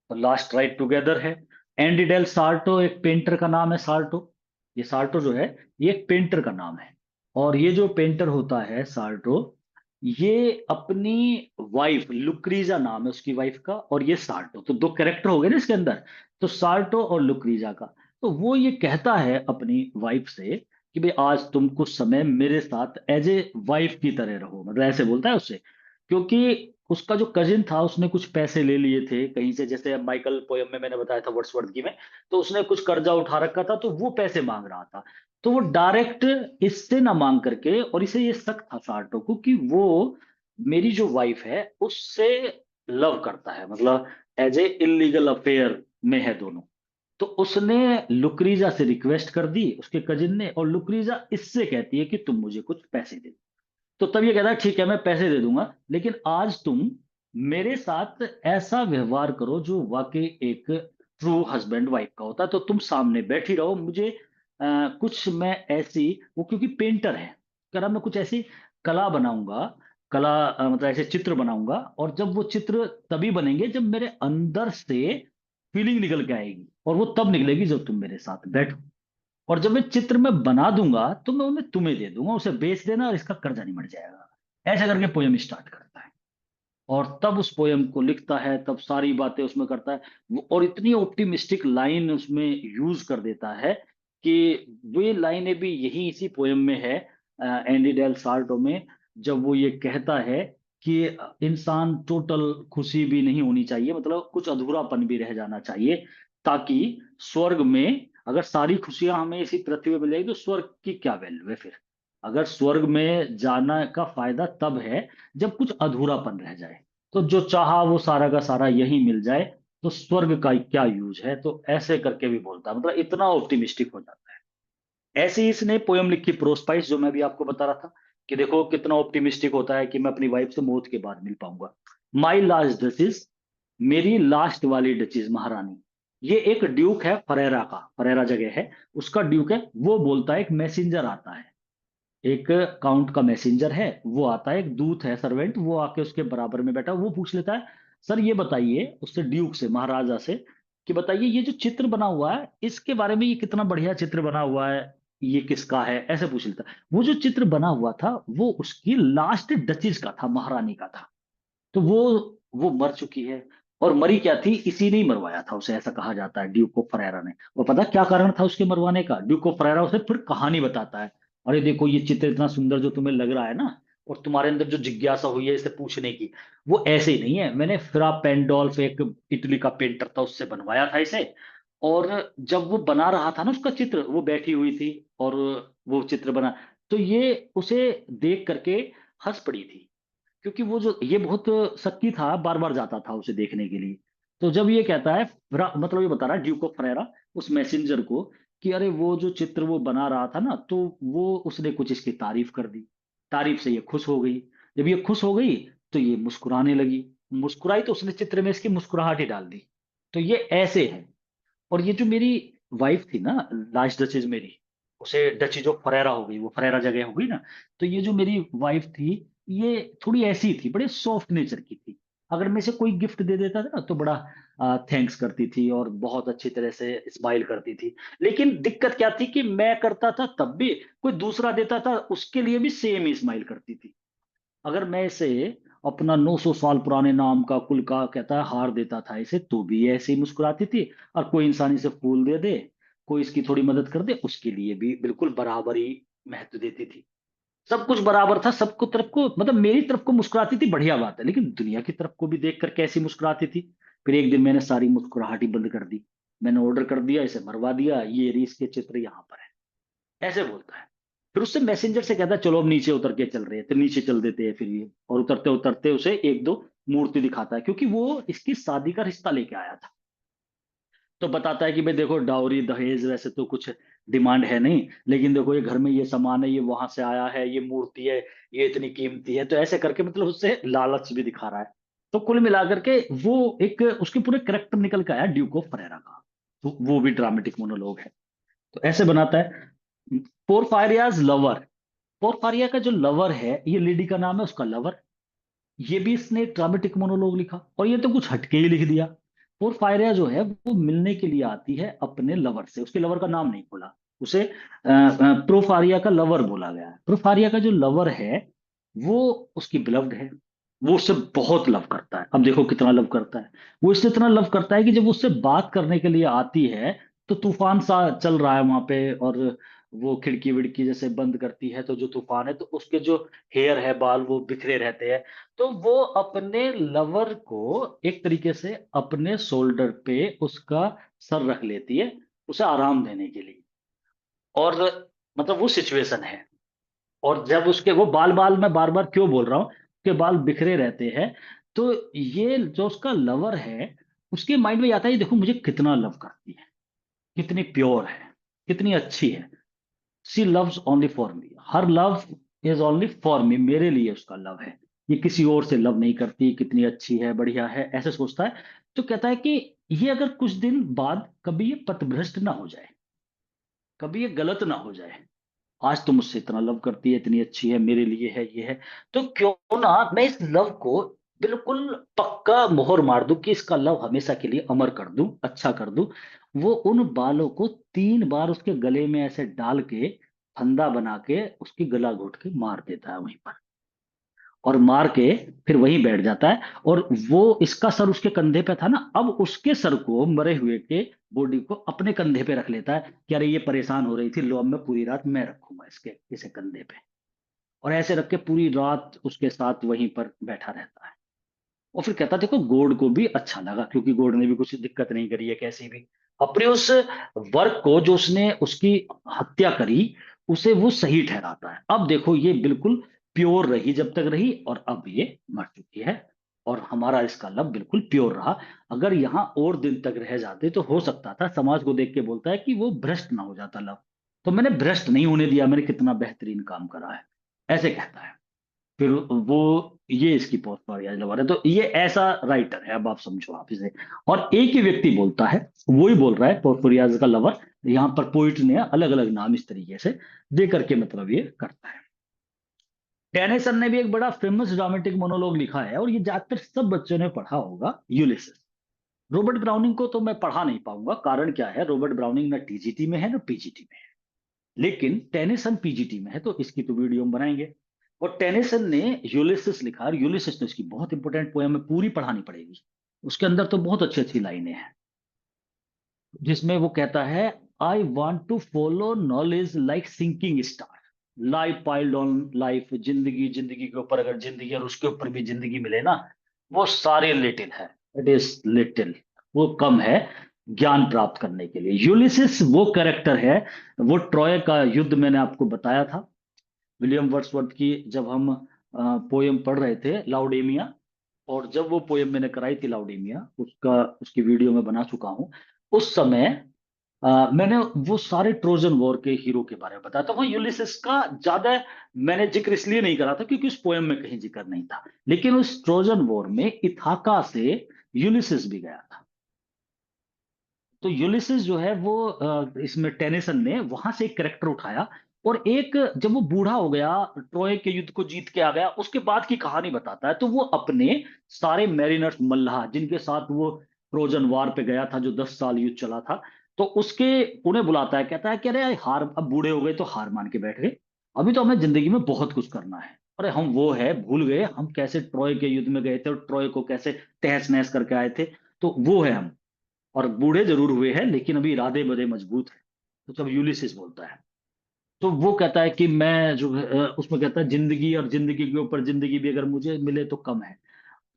तो लास्ट राइड टुगेदर है। एंडी डेल साल्टो एक पेंटर का नाम है, साल्टो। ये साल्टो जो है, ये एक पेंटर का नाम है। और ये जो पेंटर होता है साल्टो, ये अपनी वाइफ, लुक्रीजा नाम है उसकी वाइफ का, और ये साल्टो, तो दो कैरेक्टर हो गए ना इसके अंदर। तो साल्टो और लुक्रीजा का, तो वो ये कहता है अपनी वाइफ से कि भाई आज तुम कुछ समय मेरे साथ एज ए वाइफ की तरह रहो, मतलब ऐसे बोलता है उससे। क्योंकि उसका जो कजिन था उसने कुछ पैसे ले लिए थे कहीं से, जैसे माइकल पोयम में मैंने बताया था वर्ड्सवर्थ की में, तो उसने कुछ कर्जा उठा रखा था तो वो पैसे मांग रहा था। तो वो डायरेक्ट इससे ना मांग करके, और इसे ये शक था सार्टो को कि वो मेरी जो वाइफ है उससे लव करता है, मतलब एज ए इलीगल अफेयर में है दोनों। तो उसने लुक्रीजा से रिक्वेस्ट कर दी उसके कजिन ने, और लुक्रीजा इससे कहती है कि तुम मुझे कुछ पैसे दे। तो तब ये कहता है ठीक है मैं पैसे दे दूंगा, लेकिन आज तुम मेरे साथ ऐसा व्यवहार करो जो वाकई एक ट्रू हस्बैंड वाइफ का होता है। तो तुम सामने बैठी रहो, मुझे कुछ मैं ऐसी, वो क्योंकि पेंटर है, कह रहा मैं कुछ ऐसी कला बनाऊंगा, कला मतलब ऐसे चित्र बनाऊंगा, और जब वो चित्र तभी बनेंगे जब मेरे अंदर से फीलिंग निकल के आएगी, और वो तब निकलेगी जब तुम मेरे साथ बैठो। और जब मैं चित्र में बना दूंगा तो मैं उन्हें तुम्हें दे दूंगा, उसे बेच देना और इसका कर्जा निमट जाएगा। ऐसा करके पोयम स्टार्ट करता है, और तब उस पोयम को लिखता है, तब सारी बातें उसमें करता है और इतनी ऑप्टिमिस्टिक लाइन उसमें यूज कर देता है कि वे लाइनें भी यही इसी पोयम में है, एंडी डेल साल्टो में, जब वो ये कहता है कि इंसान टोटल खुशी भी नहीं होनी चाहिए, मतलब कुछ अधूरापन भी रह जाना चाहिए, ताकि स्वर्ग में अगर सारी खुशियां हमें इसी पृथ्वी पे मिल जाएगी तो स्वर्ग की क्या वैल्यू है फिर। अगर स्वर्ग में जाना का फायदा तब है जब कुछ अधूरापन रह जाए, तो जो चाहा वो सारा का सारा यही मिल जाए, तो स्वर्ग का क्या यूज है। तो ऐसे करके भी बोलता है, मतलब इतना ऑप्टिमिस्टिक हो जाता है। ऐसे ही इसने पोयम लिखी प्रोस्पाइस, जो मैं भी आपको बता रहा था कि देखो कितना ऑप्टिमिस्टिक होता है कि मैं अपनी वाइफ से मौत के बाद मिल पाऊंगा। माई लास्ट डचेस, मेरी लास्ट वाली डचेस महारानी, ये एक ड्यूक है फरेरा का, फरेरा जगह है, उसका ड्यूक है। वो बोलता है, एक मैसेंजर आता है, एक काउंट का मैसेंजर है, वो आता है, एक दूत है सर्वेंट, वो आके उसके बराबर में बैठा, वो पूछ लेता है सर ये बताइए उससे, ड्यूक से, महाराजा से, कि बताइए ये जो चित्र बना हुआ है इसके बारे में, ये कितना बढ़िया चित्र बना हुआ है, ये किसका है, ऐसे पूछ लेता है। वो जो चित्र बना हुआ था वो उसकी लास्ट डचेस का था, महारानी का था। तो वो मर चुकी है, और मरी क्या थी, इसी ने ही मरवाया था उसे, ऐसा कहा जाता है ड्यूक ऑफ फरेरा ने। वो पता क्या कारण था उसके मरवाने का, ड्यूक ऑफ फरेरा उसे फिर कहानी बताता है, अरे देखो ये चित्र इतना सुंदर जो तुम्हें लग रहा है ना, और तुम्हारे अंदर जो जिज्ञासा हुई है इसे पूछने की, वो ऐसे ही नहीं है, मैंने फ्रा पेंडोल्फ एक इटली का पेंटर था उससे बनवाया था इसे। और जब वो बना रहा था ना उसका चित्र, वो बैठी हुई थी और वो चित्र बना, तो ये उसे देख करके हंस पड़ी थी, क्योंकि वो जो ये बहुत शक्की था, बार बार जाता था उसे देखने के लिए। तो जब ये कहता है मतलब ये बता रहा है ड्यूक ऑफ फरेरा उस मैसेंजर को कि अरे वो जो चित्र वो बना रहा था ना, तो वो उसने कुछ इसकी तारीफ कर दी, तारीफ से ये खुश हो गई। जब ये खुश हो गई तो ये मुस्कुराने लगी, मुस्कुराई तो उसने चित्र में इसकी मुस्कुराहट ही डाल दी। तो ये ऐसे है। और ये जो मेरी वाइफ थी ना, लास्ट डचेज मेरी, उसे डचेज ऑफ फरेरा हो गई, वो फरेरा जगह हो गई ना। तो ये जो मेरी वाइफ थी, ये थोड़ी ऐसी थी, बड़े सॉफ्ट नेचर की थी। अगर मैं इसे कोई गिफ्ट दे देता था ना तो बड़ा थैंक्स करती थी और बहुत अच्छी तरह से स्माइल करती थी। लेकिन दिक्कत क्या थी कि मैं करता था तब भी, कोई दूसरा देता था उसके लिए भी सेम ही स्माइल करती थी। अगर मैं इसे अपना 900 साल पुराने नाम का कुल का कहता है हार देता था इसे, तो भी ये ऐसे ही मुस्कुराती थी। और कोई इंसान इसे फूल दे दे, कोई इसकी थोड़ी मदद कर दे, उसके लिए भी बिल्कुल बराबर ही महत्व देती थी। सब कुछ बराबर था, सबको तरफ को, मतलब मेरी तरफ को मुस्कुराती थी, बढ़िया बात है, लेकिन दुनिया की तरफ को भी देखकर कैसी मुस्कुराती थी। फिर एक दिन मैंने सारी मुस्कुराहट ही बंद कर दी, मैंने ऑर्डर कर दिया, इसे मरवा दिया, ये रीस के चित्र यहाँ पर है, ऐसे बोलता है। फिर उससे मैसेंजर से कहता है चलो अब नीचे उतर के चल रहे हैं, तो नीचे चल देते हैं फिर ये, और उतरते उतरते उसे एक दो मूर्ति दिखाता है, क्योंकि वो इसकी शादी का रिश्ता लेके आया था। तो बताता है कि भाई देखो डाउरी दहेज वैसे तो कुछ डिमांड है नहीं, लेकिन देखो ये घर में ये सामान है, ये वहां से आया है, ये मूर्ति है, ये इतनी कीमती है, तो ऐसे करके मतलब उससे लालच भी दिखा रहा है। तो कुल मिलाकर के वो एक उसके पूरे करेक्टर निकल के आया ड्यूक ऑफ फरेरा का। तो वो भी ड्रामेटिक मोनोलॉग है। तो ऐसे बनाता है। पोरफायरियाज लवर, पोरफायरिया का जो लवर है, ये लेडी का नाम है, उसका लवर, ये भी इसने ड्रामेटिक मोनोलॉग लिखा, और ये तो कुछ हटके ही लिख दिया। पोरफायरिया जो है वो मिलने के लिए आती है अपने लवर से, उसके लवर का नाम नहीं बोला, उसे प्रोफारिया का लवर बोला गया है। प्रोफारिया का जो लवर है वो उसकी बिलव्ड है, वो उससे बहुत लव करता है। अब देखो कितना लव करता है, वो इससे इतना लव करता है कि जब उससे बात करने के लिए आती है तो तूफान सा चल रहा है वहां पे, और वो खिड़की विड़की जैसे बंद करती है तो जो तूफान है तो उसके जो हेयर है, बाल वो बिखरे रहते हैं। तो वो अपने लवर को एक तरीके से अपने शोल्डर पे उसका सर रख लेती है, उसे आराम देने के लिए। और मतलब वो सिचुएशन है। और जब उसके वो बाल बाल मैं बार बार क्यों बोल रहा हूँ कि बाल बिखरे रहते हैं, तो ये जो उसका लवर है, उसके माइंड में आता है ये देखो मुझे कितना लव करती है, कितनी प्योर है, कितनी अच्छी है। She loves only for me, her love is only for me, मेरे लिए उसका लव है, ये किसी और से लव नहीं करती, कितनी अच्छी है, बढ़िया है, ऐसे सोचता है। तो कहता है कि ये अगर कुछ दिन बाद कभी ये पथभ्रष्ट ना हो जाए, कभी ये गलत ना हो जाए, आज तो मुझसे इतना लव करती है, इतनी अच्छी है, मेरे लिए है, ये है, तो क्यों ना मैं इस लव को बिल्कुल पक्का मोहर मार दूं कि इसका लव हमेशा के लिए अमर कर दूं, अच्छा कर दूं। वो उन बालों को 3 बार उसके गले में ऐसे डाल के फंदा बना के उसकी गला घोट के मार देता है वहीं पर, और मार के फिर वहीं बैठ जाता है। और वो इसका सर उसके कंधे पे था ना, अब उसके सर को, मरे हुए के बॉडी को अपने कंधे पे रख लेता है कि अरे ये परेशान हो रही थी, लो अब मैं पूरी रात मैं रखूंगा इसके इसे कंधे पे। और ऐसे रख के पूरी रात उसके साथ वहीं पर बैठा रहता है। और फिर कहता देखो गोड को भी अच्छा लगा, क्योंकि गोड ने भी कुछ दिक्कत नहीं करी है कैसी भी, अपने उस वर्क को जो उसने उसकी हत्या करी उसे वो सही ठहराता है। अब देखो ये बिल्कुल प्योर रही जब तक रही, और अब ये मर चुकी है, और हमारा इसका लव बिल्कुल प्योर रहा। अगर यहाँ और दिन तक रह जाते तो हो सकता था, समाज को देख के बोलता है कि वो भ्रष्ट ना हो जाता लव, तो मैंने भ्रष्ट नहीं होने दिया, मैंने कितना बेहतरीन काम करा है, ऐसे कहता है। फिर वो, ये इसकी पोस्ट पर याद लगा रहे, तो ये ऐसा राइटर है, अब आप समझो आप इसे। और एक ही व्यक्ति बोलता है, वो ही बोल रहा है पोर्फोरियाज का लवर। यहाँ पर पोइट ने अलग अलग नाम इस तरीके से दे करके मतलब ये करता है। टेनिसन ने भी एक बड़ा फेमस ड्रामेटिक मोनोलॉग लिखा है, और ये ज्यादातर सब बच्चों ने पढ़ा होगा, यूलिसिस। रॉबर्ट ब्राउनिंग को तो मैं पढ़ा नहीं पाऊंगा, कारण क्या है, रॉबर्ट ब्राउनिंग ना टीजीटी में है ना पीजीटी में है। लेकिन टेनिसन पीजीटी में है, तो इसकी तो वीडियो हम बनाएंगे। और टेनिसन ने यूलिसिस लिखा, और यूलिसिस तो इसकी बहुत इंपॉर्टेंट पोएम है, पूरी पढ़ानी पड़ेगी। उसके अंदर तो बहुत अच्छी अच्छी लाइनें हैं, जिसमें वो कहता है, I want to follow knowledge like sinking star, life piled on life, जिंदगी जिंदगी के ऊपर अगर जिंदगी और उसके ऊपर भी जिंदगी मिले ना, वो सारे लिटिल है, इट इज लिटिल, वो कम है ज्ञान प्राप्त करने के लिए। यूलिसिस वो कैरेक्टर है, वो ट्रॉय का युद्ध मैंने आपको बताया था, विलियम वर्ड्सवर्थ की, जब हम पोयम पढ़ रहे थे लाउडेमिया, और जब वो पोयम मैंने कराई थी लाउडेमिया, उसका उसकी वीडियो में बना चुका हूं। उस समय मैंने वो सारे ट्रोजन वॉर के हीरो के बारे में बताया था, वो यूलिसिस का ज्यादा मैंने जिक्र इसलिए नहीं करा था क्योंकि उस पोयम में कहीं जिक्र नहीं था, लेकिन उस ट्रोजन वॉर में इथाका से यूलिसिस भी गया था। तो यूलिसिस जो है वो इसमें टेनिसन ने वहां से एक करेक्टर उठाया, और एक, जब वो बूढ़ा हो गया, ट्रॉय के युद्ध को जीत के आ गया, उसके बाद की कहानी बताता है। तो वो अपने सारे मैरिनर्स, मल्लाह जिनके साथ वो ट्रोजन वार पे गया था, जो 10 साल युद्ध चला था, तो उसके, उन्हें बुलाता है, कहता है कि अरे हार, अब बूढ़े हो गए तो हार मान के बैठ गए, अभी तो हमें जिंदगी में बहुत कुछ करना है। अरे हम वो है, भूल गए हम कैसे ट्रॉय के युद्ध में गए थे और ट्रॉय को कैसे तहस नहस करके आए थे, तो वो है हम। और बूढ़े जरूर हुए हैं लेकिन अभी इरादे बड़े मजबूत हैं। तो जब यूलिसिस बोलता है, तो वो कहता है कि मैं जो उसमें कहता है, जिंदगी और जिंदगी के ऊपर जिंदगी भी अगर मुझे मिले तो कम है।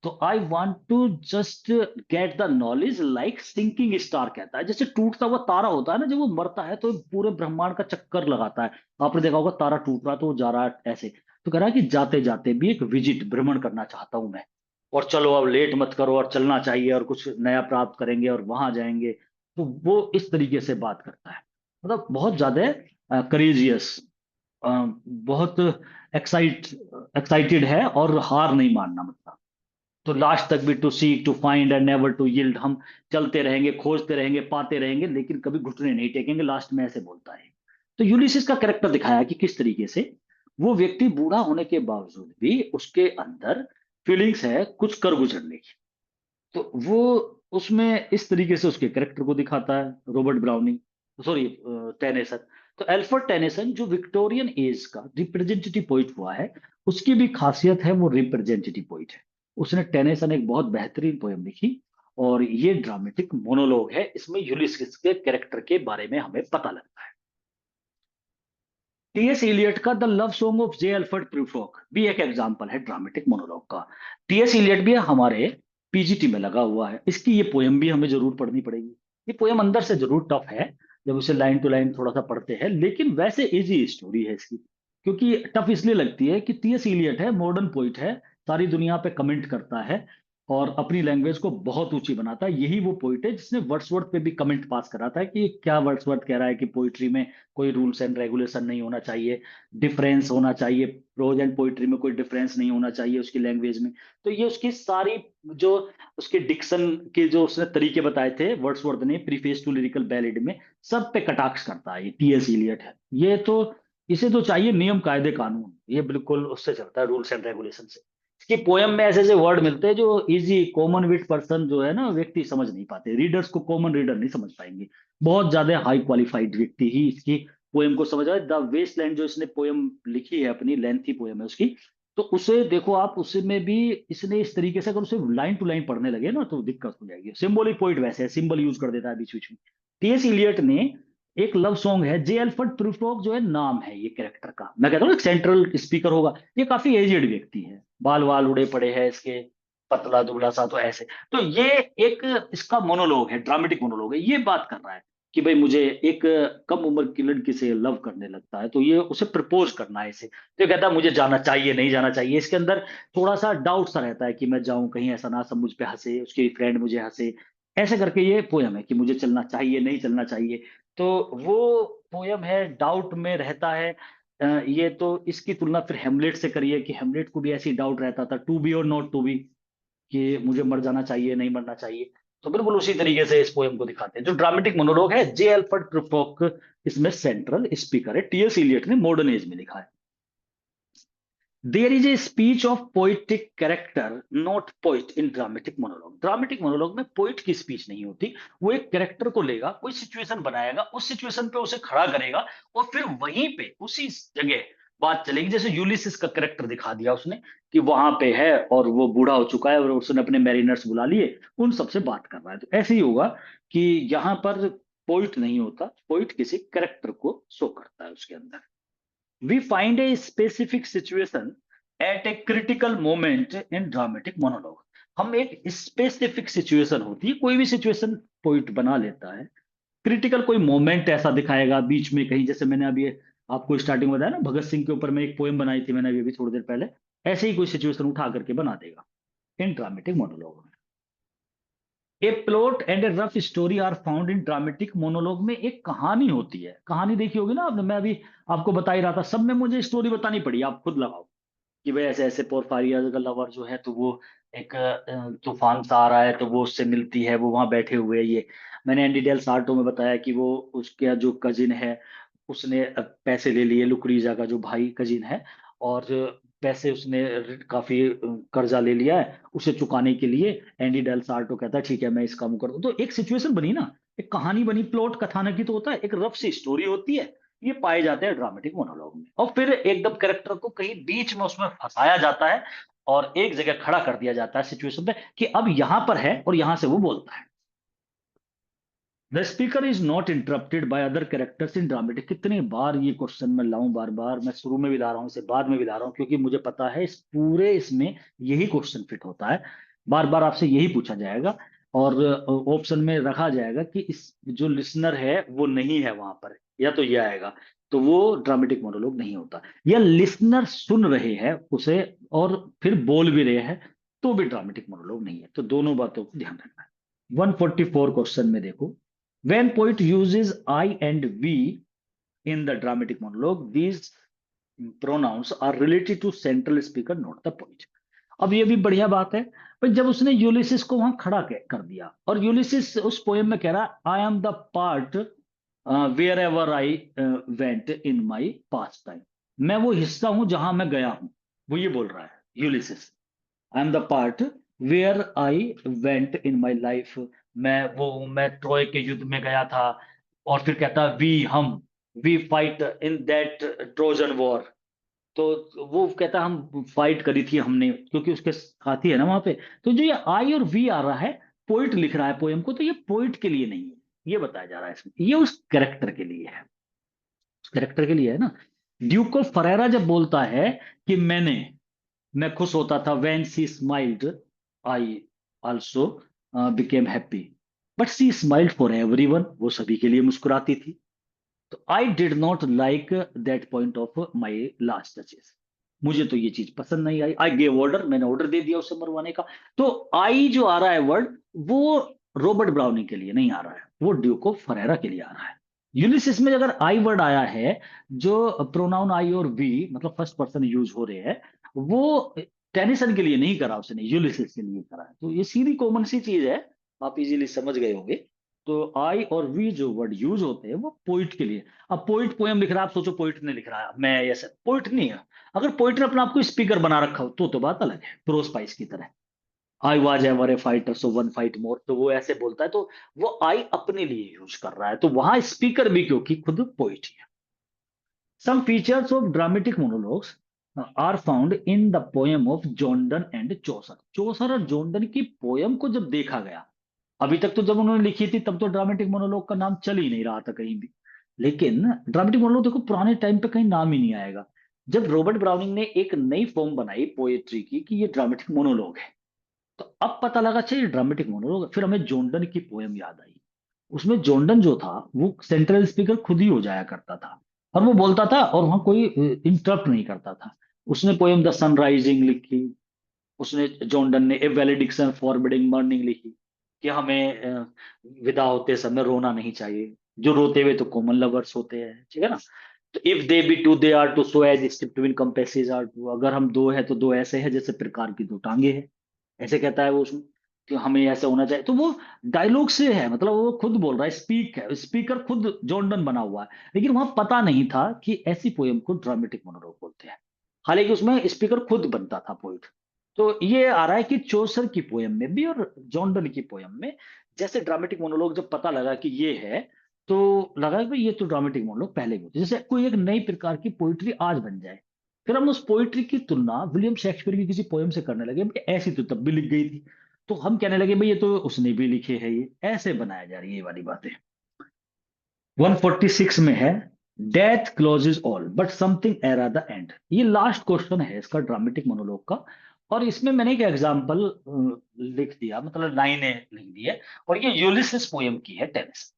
तो I want to just get the knowledge like sinking star, कहता है जैसे टूटता हुआ तारा होता है ना, जब वो मरता है तो पूरे ब्रह्मांड का चक्कर लगाता है। आपने देखा होगा तारा टूट रहा है तो वो जा रहा है ऐसे। तो कह रहा है कि जाते जाते भी एक विजिट, भ्रमण करना चाहता हूं मैं, और चलो अब लेट मत करो, और चलना चाहिए, और कुछ नया प्राप्त करेंगे और वहां जाएंगे। तो वो इस तरीके से बात करता है, मतलब बहुत ज्यादा करेजियस, बहुत एक्साइटेड है, और हार नहीं मानना मतलब। तो लास्ट तक भी, to seek to find and never to yield, हम चलते रहेंगे, खोजते रहेंगे, पाते रहेंगे, लेकिन कभी घुटने नहीं टेकेंगे, लास्ट में ऐसे बोलता है। तो यूलिसिस का कैरेक्टर दिखाया कि किस तरीके से वो व्यक्ति बूढ़ा होने के बावजूद भी उसके अंदर फीलिंग्स है कुछ कर गुजरने की। तो वो उसमें इस तरीके से उसके कैरेक्टर को दिखाता है रॉबर्ट ब्राउनिंग, सॉरी टेनेसन। तो एल्फ्रेड टेनेसन जो विक्टोरियन एज का रिप्रेजेंटेटिव पोइट हुआ है, उसकी भी खासियत है, वो रिप्रेजेंटेटिव पोइट है। उसने, टेनेसन, एक बहुत बेहतरीन पोयम लिखी, और ये ड्रामेटिक मोनोलॉग है, इसमें यूलिसिस के कैरेक्टर के बारे में हमें पता लगता है। टीएस इलियट का the love song of J Alfred Prufrock भी एक एग्जांपल है ड्रामेटिक मोनोलॉग का। टीएस इलियट भी हमारे पीजीटी में लगा हुआ है, इसकी ये पोयम भी हमें जरूर पढ़नी पड़ेगी। ये पोयम अंदर से जरूर टफ है जब उसे लाइन टू लाइन थोड़ा सा पढ़ते हैं, लेकिन वैसे इजी स्टोरी है इसकी। क्योंकि टफ इसलिए लगती है कि टीएस इलियट है, मॉडर्न पोइट है, सारी दुनिया पे कमेंट करता है और अपनी लैंग्वेज को बहुत ऊंची बनाता है। यही वो पोइट है जिसने वर्ड्सवर्थ पे भी कमेंट पास करा था कि क्या वर्ड्सवर्थ कह रहा है कि पोइट्री में कोई रूल्स एंड रेगुलेशन नहीं होना चाहिए, डिफरेंस होना चाहिए, प्रोज एंड पोइट्री में कोई डिफरेंस नहीं होना चाहिए उसकी लैंग्वेज में। तो ये उसकी सारी जो उसके डिक्शन के जो उसने तरीके बताए थे वर्ड्सवर्थ ने प्रीफेस टू लिरिकल बैलेड में, सब पे कटाक्ष करता है ये टीएस इलियट है। ये तो इसे तो चाहिए नियम कायदे कानून, ये बिल्कुल उससे चलता है, रूल्स एंड रेगुलेशन से। इसकी पोयम में ऐसे ऐसे वर्ड मिलते हैं जो इजी कॉमन विट पर्सन जो है ना व्यक्ति समझ नहीं पाते, रीडर्स को कॉमन रीडर नहीं समझ पाएंगे। बहुत ज्यादा हाई क्वालिफाइड व्यक्ति ही इसकी पोयम को समझ आए। द वेस्ट लैंड जो इसने पोयम लिखी है, अपनी लेंथी पोयम है उसकी, तो उसे देखो आप, उसमें भी इसने इस तरीके से अगर उसे लाइन टू लाइन पढ़ने लगे ना तो दिक्कत हो जाएगी। सिंबॉलिक पोइट वैसे है, सिंबल यूज कर देता है बीच बीच में। टीएस इलियट ने एक लव सॉन्ग है, जे एल्फर्ड प्रूफॉक जो है नाम है ये कैरेक्टर का, मैं कहता हूँ एक सेंट्रल स्पीकर होगा। ये काफी एजेड व्यक्ति है, बाल वाल उड़े पड़े हैं इसके, पतला दुबला सा, तो ऐसे। तो ये एक इसका मोनोलॉग है, ड्रामेटिक मोनोलॉग है, ये बात कर रहा है कि भाई मुझे एक कम उम्र की लड़की से लव करने लगता है, तो ये उसे प्रपोज करना है इसे। तो ये कहता है मुझे जाना चाहिए नहीं जाना चाहिए, इसके अंदर थोड़ा सा डाउट सा रहता है कि मैं जाऊं कहीं ऐसा ना सब मुझ पे हंसे, उसकी फ्रेंड मुझे हंसे। ऐसे करके ये पोयम है कि मुझे चलना चाहिए नहीं चलना चाहिए। तो वो पोयम है, डाउट में रहता है। ये तो इसकी तुलना फिर हेमलेट से करिए कि हेमलेट को भी ऐसी डाउट रहता था, टू बी और नॉट टू बी, कि मुझे मर जाना चाहिए नहीं मरना चाहिए। तो बिल्कुल उसी तरीके से इस पोयम को दिखाते हैं। जो ड्रामेटिक मोनोलॉग है, जे अल्फ्रेड प्रूफॉक इसमें सेंट्रल स्पीकर है, टीएस इलियट ने मॉडर्न एज में लिखा है। There is a speech of poetic character not poet in dramatic monologue. Dramatic monologue में पोइट की स्पीच नहीं होती, वो एक कैरेक्टर को लेगा, कोई सिचुएशन बनाएगा, उस सिचुएशन पे उसे खड़ा करेगा और फिर वहीं पे उसी जगह बात चलेगी। जैसे यूलिसिस का कैरेक्टर दिखा दिया उसने कि वहां पे है और वो बूढ़ा हो चुका है और उसने अपने मैरिनर्स बुला लिए, उन सबसे बात कर रहा है। तो ऐसे ही होगा कि यहाँ पर पोइट नहीं होता, पोइट किसी कैरेक्टर को शो करता है उसके अंदर। We find a specific situation at a critical moment in dramatic monologue। हम एक स्पेसिफिक सिचुएशन होती है, कोई भी सिचुएशन पोइट बना लेता है, क्रिटिकल कोई मोमेंट ऐसा दिखाएगा बीच में कहीं, जैसे मैंने अभी आपको स्टार्टिंग में बताया ना भगत सिंह के ऊपर मैं एक पोएम बनाई थी मैंने अभी थोड़ी देर पहले, ऐसे ही कोई सिचुएशन उठा करके बना देगा in dramatic monologue. A plot and a rough story are found in dramatic monologue में एक कहानी होती है, कहानी देखी होगी ना आपने, मैं अभी आपको बता ही रहा था, सब में मुझे स्टोरी बतानी पड़ी, आप खुद लगाओ कि भाई ऐसे ऐसे पोरफारिया का लवर जो है तो वो एक तूफान सा आ रहा है तो वो उससे मिलती है, वो वहां बैठे हुए हैं। ये मैंने एंडी डेल सार्टो में बताया कि वो उसके जो कजिन है उसने पैसे ले लिए, लुकरीजा का जो भाई कजिन है, और पैसे उसने काफी कर्जा ले लिया है, उसे चुकाने के लिए एंडी डेल सार्टो कहता है ठीक है मैं इस काम कर दूं। तो एक सिचुएशन बनी ना, एक कहानी बनी, प्लॉट कथानक ही तो होता है, एक रफ सी स्टोरी होती है। ये पाए जाते हैं ड्रामेटिक मोनोलॉग में, और फिर एकदम कैरेक्टर को कहीं बीच में उसमें फंसाया जाता है और एक जगह खड़ा कर दिया जाता है सिचुएशन पे कि अब यहां पर है और यहां से वो बोलता है। The speaker is not interrupted by other characters in dramatic. कितनी बार ये क्वेश्चन मैं लाऊं, बार बार मैं शुरू में भी ला रहा हूं इसे, बाद में भी ला रहा हूं, क्योंकि मुझे पता है इस पूरे इसमें यही क्वेश्चन फिट होता है। बार बार आपसे यही पूछा जाएगा और ऑप्शन में रखा जाएगा कि इस जो लिसनर है वो नहीं है वहां पर, या तो ये आएगा, तो वो ड्रामेटिक मोनोलॉग नहीं होता। या लिसनर सुन रहे हैं उसे और फिर बोल भी रहे हैं, तो भी ड्रामेटिक मोनोलॉग नहीं है। तो दोनों बातों को ध्यान रखना है। 144 क्वेश्चन में देखो, when poet uses I and we in the dramatic monologue, these pronouns are related to central speaker, not the poet। अब ये भी बढ़िया बात है, पर जब उसने यूलिसिस को वहां खड़ा कर दिया और यूलिसिस उस पोएम में कह रहा I am the part wherever I went in my past time, मैं वो हिस्सा हूं जहां मैं गया हूं, वो ये बोल रहा है Ulysses. I am the part where I went in my life, मैं ट्रॉय के युद्ध में गया था। और फिर कहता वी हम, we fight in that Trojan war, तो वो कहता हम फाइट करी थी हमने, क्योंकि उसके साथी है ना वहां पे। तो जो ये आई और वी आ रहा है, पोइट लिख रहा है पोएम को, तो ये पोइट के लिए नहीं है, ये बताया जा रहा है इसमें, ये उस कैरेक्टर के लिए है, उस कैरेक्टर के लिए है ना। ड्यूक ऑफ फरेरा जब बोलता है कि मैं खुश होता था, when she smiled I also became happy, but she smiled for everyone, वो सभी के लिए मुस्कुराती थी। तो I did not like that point of my last purchase, मुझे तो ये चीज पसंद नहीं आई। आई गेव ऑर्डर, मैंने ऑर्डर दे दिया उसे मरवाने का। तो आई जो आ रहा है वर्ड, वो रॉबर्ट ब्राउनिंग के लिए नहीं आ रहा है, वो ड्यूक ऑफ फरेरा के लिए आ रहा है। यूलिसिस में अगर आई वर्ड आया है, जो प्रोनाउन आई और वी मतलब फर्स्ट पर्सन यूज हो रहे हैं, वो टेनिसन के लिए नहीं करा उसने, यूलिसिस के लिए करा है। तो ये सीधी कॉमन सी चीज है, आप इजीली समझ गए होंगे। तो आई और वी जो वर्ड यूज होते हैं वो पोइट के लिए। अब पोइट पोएम लिख रहा है, आप सोचो पोइट ने लिख रहा है, मैं ऐसा पोइट नहीं है। अगर पोइट ने अपने आप को स्पीकर बना रखा हो तो बात अलग है, प्रोज स्पाइस की तरह। I was ever a fighter so one fight more, तो वो ऐसे बोलता है, तो वो आई अपने लिए यूज कर रहा है, तो वहां स्पीकर भी क्योंकि खुद पोइट ही है। Some features of dramatic monologues are found in the poem of John Donne and Chaucer. Chaucer और जोंडन की पोयम को जब देखा गया, अभी तक तो जब उन्होंने लिखी थी तब तो ड्रामेटिक मोनोलॉग का नाम चल ही नहीं रहा था कहीं भी। लेकिन ड्रामेटिक मोनोलॉग देखो पुराने टाइम पे कहीं नाम ही नहीं आएगा। जब रॉबर्ट ब्राउनिंग ने एक नई फॉर्म बनाई पोएट्री की कि ये ड्रामेटिक मोनोलॉग है, तो अब पता लगा अच्छा ये ड्रामेटिक मोनोलॉग है। फिर हमें जोंडन की पोयम याद आई। उसमें जोंडन जो था वो सेंट्रल स्पीकर खुद ही हो जाया करता था, और वो बोलता था और वहां कोई इंटरप्ट नहीं करता था। उसने पोयम द सनराइजिंग लिखी। उसने जॉन्डन ने ए वैलेडिक्शन फॉरबिडिंग मर्निंग लिखी, कि हमें विदा होते समय रोना नहीं चाहिए, जो रोते हुए तो कॉमन लवर्स होते हैं, ठीक है ना। तो if they be two they are two, so as stiff twin compasses are two, अगर हम दो है तो दो ऐसे हैं जैसे प्रकार की दो टांगे हैं, ऐसे कहता है वो उसमें, कि हमें ऐसा होना चाहिए। तो वो डायलॉग से है, मतलब वो खुद बोल रहा है, स्पीक है, स्पीकर खुद जॉर्डन बना हुआ है। लेकिन वहां पता नहीं था कि ऐसी पोएम को ड्रामेटिक मोनोलॉग बोलते हैं, हालांकि उसमें स्पीकर खुद बनता था पोइट। तो ये आ रहा है कि चौसर की पोयम में भी और जॉन्डन की पोयम में, जैसे ड्रामेटिक मोनोलॉग जब पता लगा कि ये है, तो लगा कि भाई ये तो ड्रामेटिक मोनोलॉग पहले भी होते, जैसे कोई एक नई प्रकार की पोइट्री आज बन जाए, फिर हम उस पोइट्री की तुलना विलियम शेक्सपियर की किसी पोयम से करने लगे, भाई ऐसी तो तब भी लिख गई थी, तो हम कहने लगे भाई ये तो उसने भी लिखे है, ये ऐसे बनाया जा रही है ये वाली बातें। 146 में है, death closes all but something ere the end. ये लास्ट क्वेश्चन है इसका ड्रामेटिक मोनोलॉग का, और इसमें मैंने एक एग्जांपल लिख दिया, मतलब लाइनें लिख दी है, और ये यूलिसिस पोएम की है, टेनिस।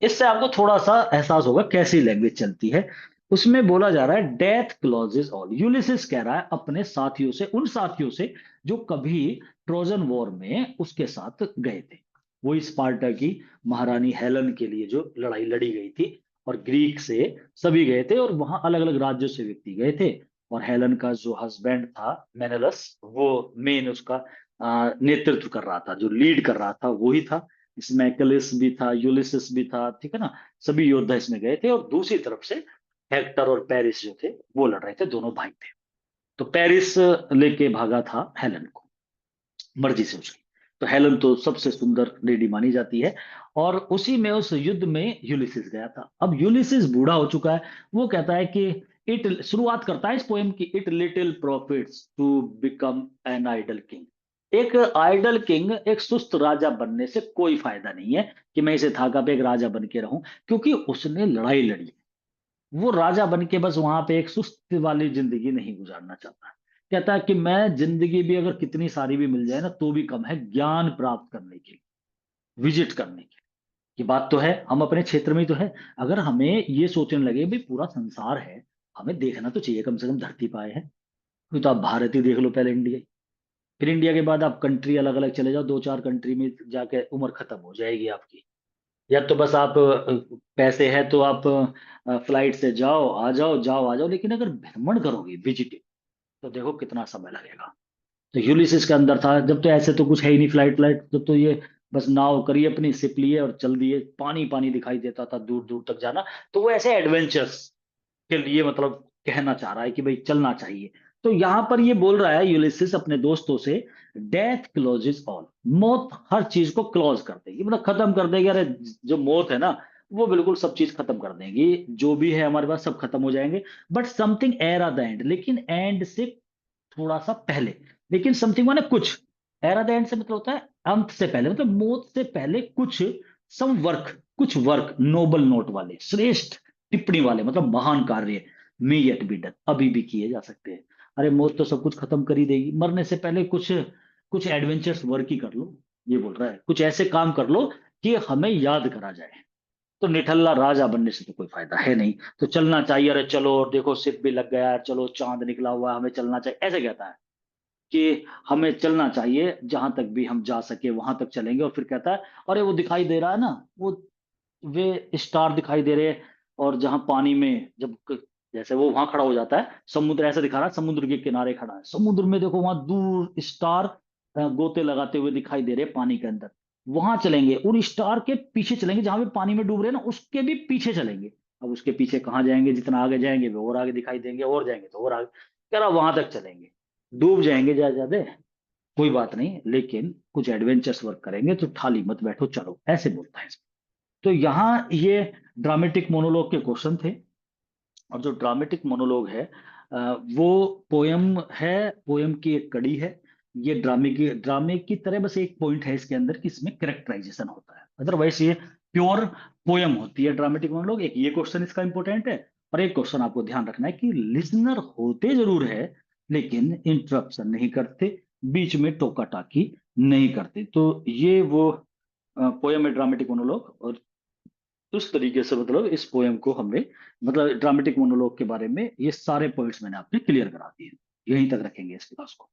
इससे आपको थोड़ा सा एहसास होगा कैसी लैंग्वेज चलती है। उसमें बोला जा रहा है डेथ क्लोजेज ऑल, यूलिसिस कह रहा है अपने साथियों से, उन साथियों से जो कभी ट्रोजन वॉर में उसके साथ गए थे। वो स्पार्टा की महारानी हेलन के लिए जो लड़ाई लड़ी गई थी, और ग्रीक से सभी गए थे, और वहां अलग अलग राज्यों से व्यक्ति गए थे। और हेलन का जो हस्बैंड था मेनेलस, वो मेन उसका नेतृत्व कर रहा था, जो लीड कर रहा था वो ही था। इसमें एक्लिस भी था, यूलिसिस भी था, ठीक है ना। सभी योद्धा इसमें गए थे, और दूसरी तरफ से हेक्टर और पेरिस जो थे वो लड़ रहे थे, दोनों भाई थे। तो पेरिस लेके भागा था हेलन को, मर्जी से उसकी। तो हेलन तो सबसे सुंदर लेडी मानी जाती है, और उसी में उस युद्ध में यूलिसिस गया था। अब यूलिसिस बूढ़ा हो चुका है। वो कहता है कि इट, शुरुआत करता है इस पोएम की, it little profits to become an idle king. एक आइडल किंग, एक सुस्त राजा बनने से कोई फायदा नहीं है, कि मैं इसे थाका पे एक राजा बन के रहूं, क्योंकि उसने लड़ाई लड़ी। वो राजा बन के बस वहां पे एक सुस्त वाली जिंदगी नहीं गुजारना चाहता। कहता है कि मैं जिंदगी भी अगर कितनी सारी भी मिल जाए ना तो भी कम है, ज्ञान प्राप्त करने के लिए, विजिट करने के लिए। ये बात तो है, हम अपने क्षेत्र में ही तो है। अगर हमें ये सोचने लगे भाई पूरा संसार है, हमें देखना तो चाहिए कम से कम धरती पाए है। फिर तो आप भारत ही देख लो, पहले इंडिया, फिर इंडिया के बाद आप कंट्री अलग अलग चले जाओ, दो चार कंट्री में जाके उम्र खत्म हो जाएगी आपकी। या तो बस आप पैसे है तो आप फ्लाइट से जाओ आ जाओ, जाओ आ जाओ, लेकिन अगर भ्रमण करोगे, विजिटिंग, तो देखो कितना समय लगेगा। तो यूलिसिस के अंदर था, जब तो ऐसे तो कुछ है ही नहीं, फ्लाइट फ्लाइट जब तो ये बस नाव करिए अपनी, सिप लिए और चल दिए, पानी पानी दिखाई देता था दूर दूर तक जाना। तो वो ऐसे एडवेंचर्स के लिए मतलब कहना चाह रहा है कि भाई चलना चाहिए। तो यहां पर ये बोल रहा है यूलिसिस अपने दोस्तों से, डेथ क्लोजेस ऑल, मौत हर चीज को क्लोज कर देगी, मतलब खत्म कर देगी। अरे जो मौत है ना, वो बिल्कुल सब चीज खत्म कर देगी, जो भी है हमारे पास सब खत्म हो जाएंगे। बट समथिंग एर एट द एंड, लेकिन एंड से थोड़ा सा पहले। लेकिन समथिंग माने कुछ, एर एट द एंड से मतलब होता है अंत से पहले, मतलब मौत से पहले कुछ, सम वर्क, कुछ वर्क नोबल नोट वाले, श्रेष्ठ टिप्पणी वाले, मतलब महान कार्य, मे येट बी डन, अभी भी किए जा सकते हैं। अरे मौत तो सब कुछ खत्म कर ही देगी, मरने से पहले कुछ कुछ एडवेंचर्स वर्क ही कर लो। ये बोल रहा है कुछ ऐसे काम कर लो कि हमें याद करा जाए। तो निठल्ला राजा बनने से तो कोई फायदा है नहीं। तो चलना चाहिए, अरे चलो और देखो सिप भी लग गया है, चलो चांद निकला हुआ है, हमें चलना चाहिए, ऐसे कहता है कि हमें चलना चाहिए, जहां तक भी हम जा सके वहां तक चलेंगे। और फिर कहता है अरे वो दिखाई दे रहा है ना, वो वे स्टार दिखाई दे रहे हैं। और जहां पानी में जैसे वो वहां खड़ा हो जाता है, समुद्र ऐसा दिखा रहा है, समुद्र के किनारे खड़ा है, समुद्र में देखो वहां दूर स्टार गोते लगाते हुए दिखाई दे रहे हैं पानी के अंदर। वहां चलेंगे और स्टार के पीछे चलेंगे, जहां पे पानी में डूब रहे हैं ना उसके भी पीछे चलेंगे। अब उसके पीछे कहाँ जाएंगे, जितना आगे जाएंगे वो और आगे दिखाई देंगे, और जाएंगे तो और आगे। कह रहा वहां तक चलेंगे, डूब जाएंगे ज्यादा ज्यादा, कोई बात नहीं, लेकिन कुछ एडवेंचर्स वर्क करेंगे, तो खाली मत बैठो, चलो, ऐसे बोलता है। तो यहाँ ये ड्रामेटिक मोनोलॉग के क्वेश्चन थे। और जो ड्रामेटिक मोनोलॉग है वो पोयम है, पोयम की एक कड़ी है। ये ड्रामे की तरह बस एक पॉइंट है इसके अंदर कि इसमें कैरेक्टराइजेशन होता है, अदरवाइज ये प्योर पोयम होती है ड्रामेटिक मोनोलॉग। एक ये क्वेश्चन इसका इंपॉर्टेंट है। और एक क्वेश्चन आपको ध्यान रखना है कि लिसनर होते जरूर है, लेकिन इंटरप्शन नहीं करते, बीच में टोका टाकी नहीं करते। तो ये वो पोयम है ड्रामेटिक मोनोलॉग। और उस तरीके से मतलब इस पोयम को हमने, मतलब ड्रामेटिक मोनोलॉग के बारे में ये सारे पॉइंट्स मैंने आपने क्लियर करा दिए। यहीं तक रखेंगे इस क्लास को।